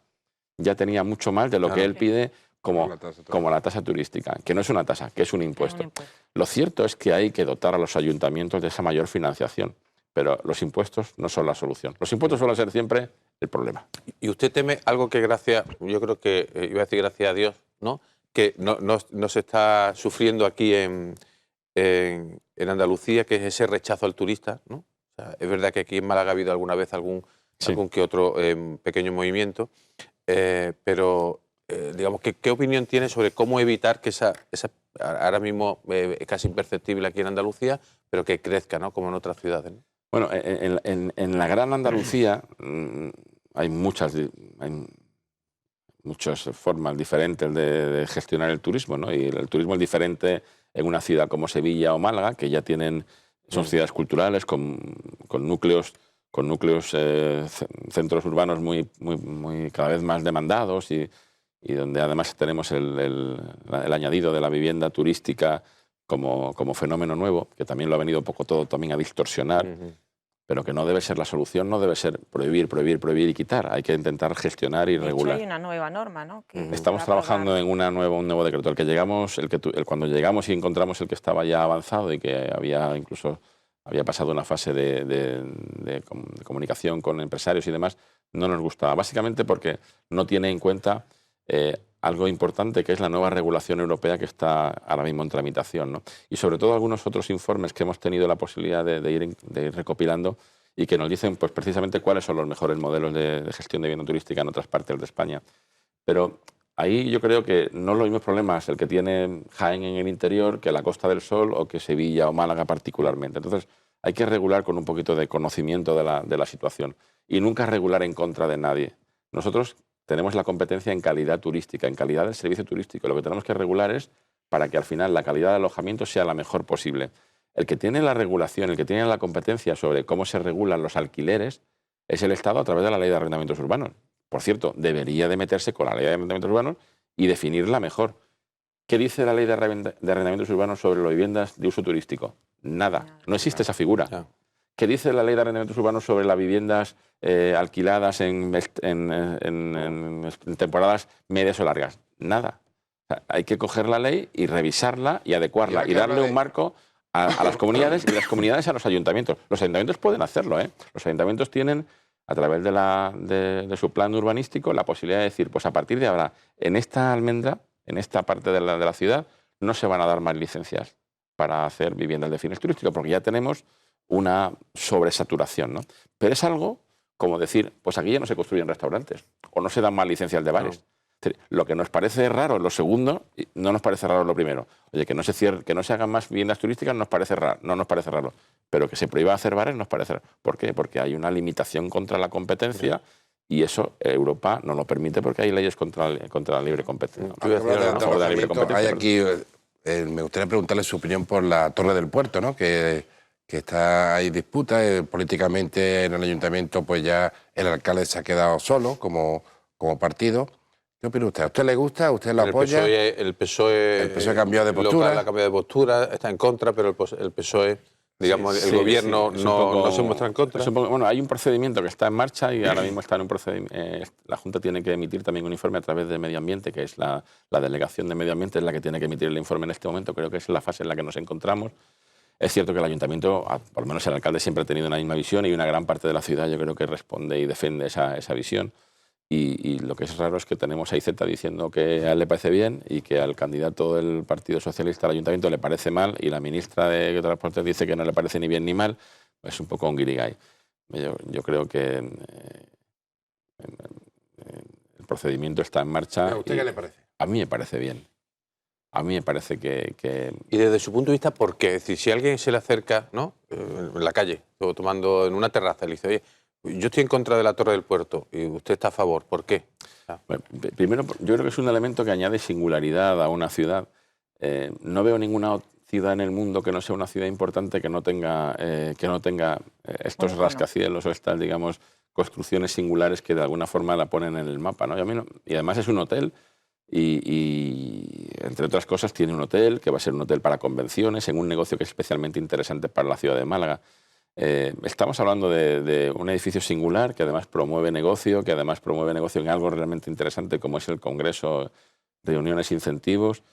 Speaker 4: ya tenía mucho más de lo que él pide como la tasa turística, que no es una tasa, que es un impuesto. Lo cierto es que hay que dotar a los ayuntamientos de esa mayor financiación, pero los impuestos no son la solución. Los impuestos suelen ser siempre el problema.
Speaker 1: ¿Y usted teme algo que yo creo que, iba a decir gracias a Dios, ¿no? Que no se está sufriendo aquí en Andalucía, que es ese rechazo al turista, ¿no? O sea, es verdad que aquí en Málaga ha habido alguna vez algún que otro pequeño movimiento. pero digamos, ¿qué opinión tiene sobre cómo evitar que esa ahora mismo es casi imperceptible aquí en Andalucía, pero que crezca, ¿no? Como en otras ciudades, ¿no?
Speaker 4: Bueno, en la Gran Andalucía hay muchas formas diferentes de gestionar el turismo, ¿no? Y el turismo es diferente en una ciudad como Sevilla o Málaga, que ya son ciudades culturales con núcleos, centros urbanos muy cada vez más demandados y donde además tenemos el añadido de la vivienda turística como fenómeno nuevo, que también lo ha venido un poco todo también a distorsionar. Pero que no debe ser la solución, no debe ser prohibir y quitar. Hay que intentar gestionar y regular.
Speaker 3: Hay una nueva norma, ¿no?
Speaker 4: Estamos trabajando en un nuevo decreto. Cuando llegamos y encontramos el que estaba ya avanzado y que incluso había pasado una fase de comunicación con empresarios y demás, no nos gustaba. Básicamente porque no tiene en cuenta algo importante, que es la nueva regulación europea que está ahora mismo en tramitación, ¿no? Y sobre todo algunos otros informes que hemos tenido la posibilidad de ir recopilando y que nos dicen pues, precisamente cuáles son los mejores modelos de gestión de vivienda turística en otras partes de España. Pero ahí yo creo que no los mismos problemas el que tiene Jaén en el interior que la Costa del Sol o que Sevilla o Málaga particularmente. Entonces hay que regular con un poquito de conocimiento de la situación y nunca regular en contra de nadie. Nosotros tenemos la competencia en calidad turística, en calidad del servicio turístico. Lo que tenemos que regular es para que al final la calidad de alojamiento sea la mejor posible. El que tiene la regulación, el que tiene la competencia sobre cómo se regulan los alquileres es el Estado a través de la Ley de Arrendamientos Urbanos. Por cierto, debería de meterse con la Ley de Arrendamientos Urbanos y definirla mejor. ¿Qué dice la Ley de Arrendamientos Urbanos sobre las viviendas de uso turístico? Nada. No existe esa figura. ¿Qué dice la Ley de Arrendamientos Urbanos sobre las viviendas alquiladas en temporadas medias o largas? Nada. O sea, hay que coger la ley y revisarla y adecuarla y darle un marco a las comunidades y las comunidades a los ayuntamientos. Los ayuntamientos pueden hacerlo, ¿eh? Los ayuntamientos tienen, a través de su plan urbanístico, la posibilidad de decir, pues a partir de ahora, en esta almendra, en esta parte de la ciudad, no se van a dar más licencias para hacer viviendas de fines turísticos, porque ya tenemos una sobresaturación, ¿no? Pero es algo como decir, pues aquí ya no se construyen restaurantes o no se dan más licencias de bares. No. Lo que nos parece raro en lo segundo, no nos parece raro en lo primero. Oye, que no se hagan más viviendas turísticas no nos parece raro. Pero que se prohíba hacer bares nos parece raro. ¿Por qué? Porque hay una limitación contra la competencia y eso Europa no lo permite porque hay leyes contra la libre competencia.
Speaker 2: Hay aquí, me gustaría preguntarle su opinión por la Torre del Puerto, ¿no? Que hay disputa, políticamente en el ayuntamiento pues ya el alcalde se ha quedado solo como partido. ¿Qué opina usted? ¿A usted le gusta? ¿A usted lo apoya?
Speaker 1: El PSOE
Speaker 2: ha cambiado de postura.
Speaker 1: Local ha cambiado de postura, está en contra, pero el PSOE, digamos, el gobierno no se muestra en contra.
Speaker 4: Bueno, hay un procedimiento que está en marcha y ahora mismo está en un procedimiento. La Junta tiene que emitir también un informe a través de Medio Ambiente, que es la delegación de Medio Ambiente, es la que tiene que emitir el informe en este momento. Creo que es la fase en la que nos encontramos. Es cierto que el ayuntamiento, por lo menos el alcalde, siempre ha tenido una misma visión y una gran parte de la ciudad yo creo que responde y defiende esa visión. Y lo que es raro es que tenemos a Iceta diciendo que a él le parece bien y que al candidato del Partido Socialista al ayuntamiento le parece mal y la ministra de Transportes dice que no le parece ni bien ni mal. Es un poco un guirigay. Yo creo que el procedimiento está en marcha.
Speaker 2: ¿A usted qué le parece?
Speaker 4: A mí me parece bien. A mí me parece que...
Speaker 1: Y desde su punto de vista, ¿por qué? Es decir, si alguien se le acerca, ¿no? En la calle, o tomando en una terraza, le dice, oye, yo estoy en contra de la Torre del Puerto y usted está a favor, ¿por qué?
Speaker 4: Bueno, primero, yo creo que es un elemento que añade singularidad a una ciudad. No veo ninguna ciudad en el mundo que no sea una ciudad importante que no tenga estos rascacielos o estas, digamos, construcciones singulares que de alguna forma la ponen en el mapa, ¿no? Y además es un hotel. Y entre otras cosas tiene un hotel que va a ser un hotel para convenciones en un negocio que es especialmente interesante para la ciudad de Málaga. Estamos hablando de un edificio singular que además promueve negocio, en algo realmente interesante como es el Congreso, reuniones, incentivos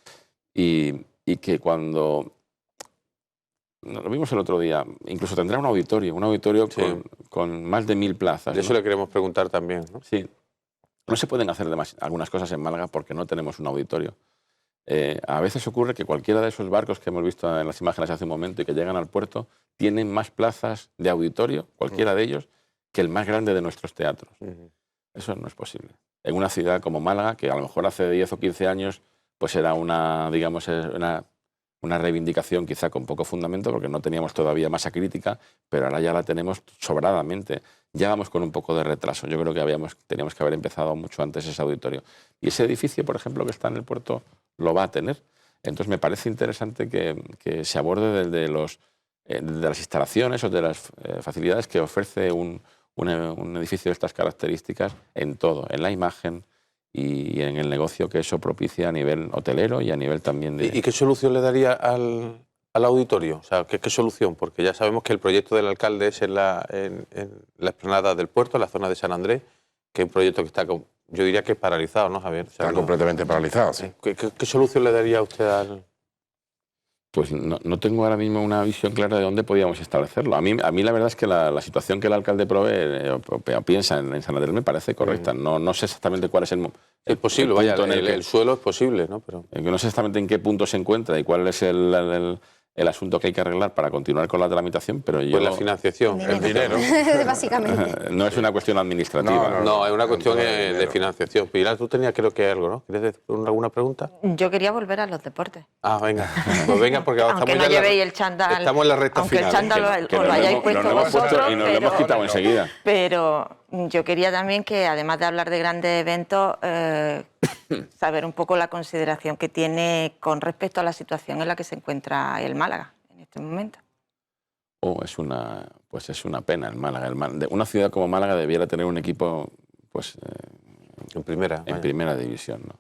Speaker 4: y que cuando... Lo vimos el otro día, incluso tendrá un auditorio sí, con más de 1000 plazas.
Speaker 1: De eso le queremos preguntar también, ¿no?
Speaker 4: Sí. No se pueden hacer algunas cosas en Málaga porque no tenemos un auditorio. A veces ocurre que cualquiera de esos barcos que hemos visto en las imágenes hace un momento y que llegan al puerto tienen más plazas de auditorio, cualquiera de ellos, que el más grande de nuestros teatros. Eso no es posible. En una ciudad como Málaga, que a lo mejor hace 10 o 15 años pues era una, digamos, una reivindicación quizá con poco fundamento, porque no teníamos todavía masa crítica, pero ahora ya la tenemos sobradamente. Ya vamos con un poco de retraso. Yo creo que teníamos que haber empezado mucho antes ese auditorio. Y ese edificio, por ejemplo, que está en el puerto, lo va a tener. Entonces me parece interesante que se aborde desde de las instalaciones o de las facilidades que ofrece un edificio de estas características en todo, en la imagen y en el negocio que eso propicia a nivel hotelero y a nivel también de...
Speaker 1: ¿Y qué solución le daría al auditorio? O sea, ¿qué solución? Porque ya sabemos que el proyecto del alcalde es en la explanada del puerto, en la zona de San Andrés, que es un proyecto que está, yo diría que paralizado, ¿no, Javier? O sea,
Speaker 2: Está completamente paralizado, sí.
Speaker 1: ¿Qué solución le daría a usted al...?
Speaker 4: Pues no tengo ahora mismo una visión clara de dónde podíamos establecerlo. A mí la verdad es que la situación que el alcalde provee o piensa en San Andrés me parece correcta. No sé exactamente cuál es
Speaker 1: es posible, vaya, el suelo es posible, ¿no? Pero
Speaker 4: no sé exactamente en qué punto se encuentra y cuál es el asunto que hay que arreglar para continuar con la tramitación, pero yo...
Speaker 1: Pues la financiación, el dinero.
Speaker 5: Básicamente.
Speaker 4: No es una cuestión administrativa.
Speaker 1: No, es una cuestión de financiación. Pilar, tú tenías creo que algo, ¿no? ¿Quieres decir alguna pregunta?
Speaker 3: Yo quería volver a los deportes.
Speaker 1: Ah, venga. Pues venga, porque ahora
Speaker 3: aunque no llevéis el chándal,
Speaker 1: estamos en la recta
Speaker 3: aunque
Speaker 1: final.
Speaker 3: El chándal os lo hayáis puesto vosotros,
Speaker 4: y nos lo hemos quitado enseguida.
Speaker 3: Pero yo quería también que, además de hablar de grandes eventos, saber un poco la consideración que tiene con respecto a la situación en la que se encuentra el Málaga en este momento.
Speaker 4: Es una pena el Málaga. Una ciudad como Málaga debiera tener un equipo pues,
Speaker 1: en primera
Speaker 4: división, ¿no?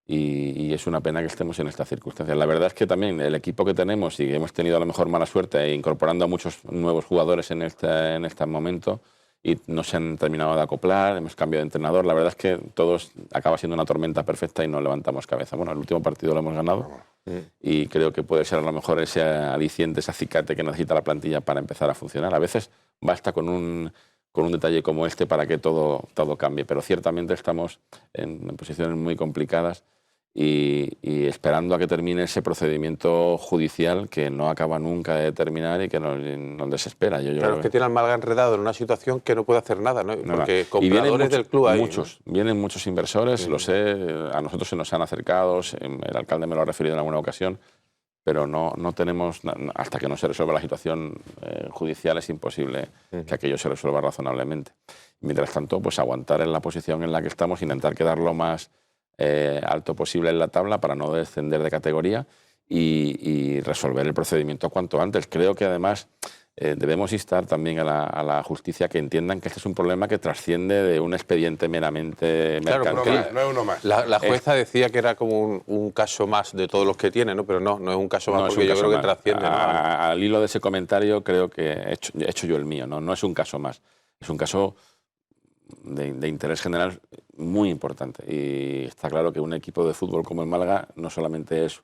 Speaker 4: Y es una pena que estemos en estas circunstancias. La verdad es que también el equipo que tenemos y que hemos tenido a lo mejor mala suerte incorporando a muchos nuevos jugadores en este momento y no se han terminado de acoplar, hemos cambiado de entrenador. La verdad es que todos acaba siendo una tormenta perfecta y no levantamos cabeza. Bueno, el último partido lo hemos ganado y creo que puede ser a lo mejor ese aliciente, ese acicate que necesita la plantilla para empezar a funcionar. A veces basta con un detalle como este para que todo cambie, pero ciertamente estamos en posiciones muy complicadas y esperando a que termine ese procedimiento judicial que no acaba nunca de terminar y que nos desespera.
Speaker 1: Claro, es que tiene al Málaga enredado en una situación que no puede hacer nada, ¿no? Porque compradores del club hay...
Speaker 4: Vienen muchos inversores, lo sé, a nosotros se nos han acercado, el alcalde me lo ha referido en alguna ocasión, pero no tenemos, hasta que no se resuelva la situación judicial es imposible que aquello se resuelva razonablemente. Mientras tanto, pues aguantar en la posición en la que estamos, intentar quedar lo más alto posible en la tabla para no descender de categoría y resolver el procedimiento cuanto antes. Creo que además debemos instar también a la justicia que entiendan que este es un problema que trasciende de un expediente meramente mercantil.
Speaker 2: Claro, no es uno más.
Speaker 1: La jueza decía que era como un caso más de todos los que tiene, ¿no? Pero no es un caso más porque yo creo que trasciende.
Speaker 4: Al hilo de ese comentario creo que he hecho yo el mío, no es un caso más. Es un caso de interés general muy importante y está claro que un equipo de fútbol como el Málaga no solamente es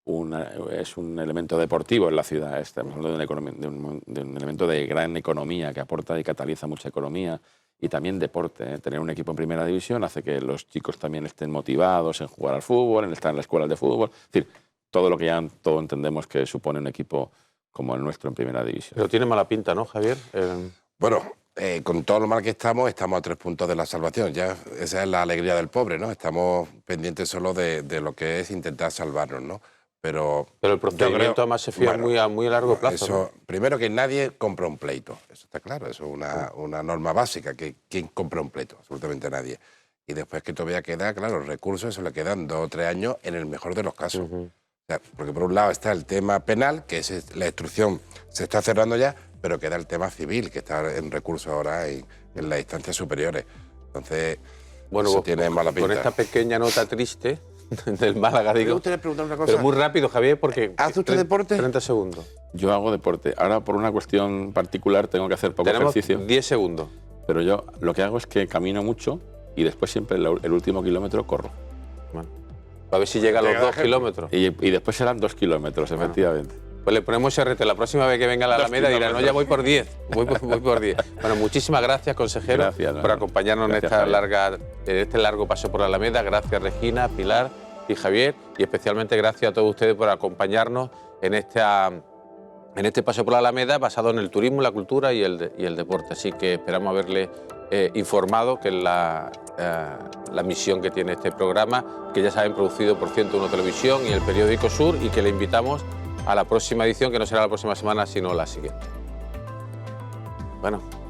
Speaker 4: un elemento deportivo en la ciudad, estamos hablando de un elemento de gran economía que aporta y cataliza mucha economía y también deporte. Tener un equipo en primera división hace que los chicos también estén motivados en jugar al fútbol, en estar en las escuelas de fútbol, es decir, todo lo que ya todos entendemos que supone un equipo como el nuestro en primera división.
Speaker 1: Pero tiene mala pinta, ¿no, Javier?
Speaker 2: Bueno, con todo lo mal que estamos a 3 puntos de la salvación. Ya esa es la alegría del pobre, ¿no? Estamos pendientes solo de lo que es intentar salvarnos, ¿no? Pero
Speaker 1: el procedimiento además se fía muy a largo plazo.
Speaker 2: Eso, ¿no? Primero que nadie compra un pleito, eso está claro, eso es una norma básica, que ¿quién compra un pleito? Absolutamente nadie. Y después que todavía queda, claro, los recursos, eso le quedan 2 o 3 años en el mejor de los casos. O sea, porque por un lado está el tema penal, que es la instrucción se está cerrando ya, pero queda el tema civil, que está en recurso ahora en las instancias superiores. Entonces,
Speaker 1: bueno,
Speaker 2: eso tiene mala pinta.
Speaker 1: Con esta pequeña nota triste del Málaga, digo.
Speaker 2: ¿Me gustaría preguntar una cosa?
Speaker 1: Pero muy rápido, Javier, porque...
Speaker 2: ¿Hace usted deporte?
Speaker 1: 30 segundos.
Speaker 4: Yo hago deporte. Ahora, por una cuestión particular, tengo que hacer poco ejercicio.
Speaker 1: 10 segundos.
Speaker 4: Pero yo lo que hago es que camino mucho y después siempre el último kilómetro corro.
Speaker 1: Bueno, a ver si llega a los 2 kilómetros.
Speaker 4: Y después serán 2 kilómetros, efectivamente.
Speaker 1: Pues le ponemos RT. La próxima vez que venga a la Alameda dirá, no, ya voy por 10. Voy por 10. Bueno, muchísimas gracias, consejero, por acompañarnos en este largo paso por la Alameda. Gracias, Regina, Pilar y Javier. Y especialmente gracias a todos ustedes por acompañarnos en esta en este paseo por la Alameda basado en el turismo, la cultura y el deporte. Así que esperamos haberle informado, que es la misión que tiene este programa, que ya saben, producido por 101 Televisión y el periódico Sur, y que le invitamos a la próxima edición, que no será la próxima semana, sino la siguiente. Bueno.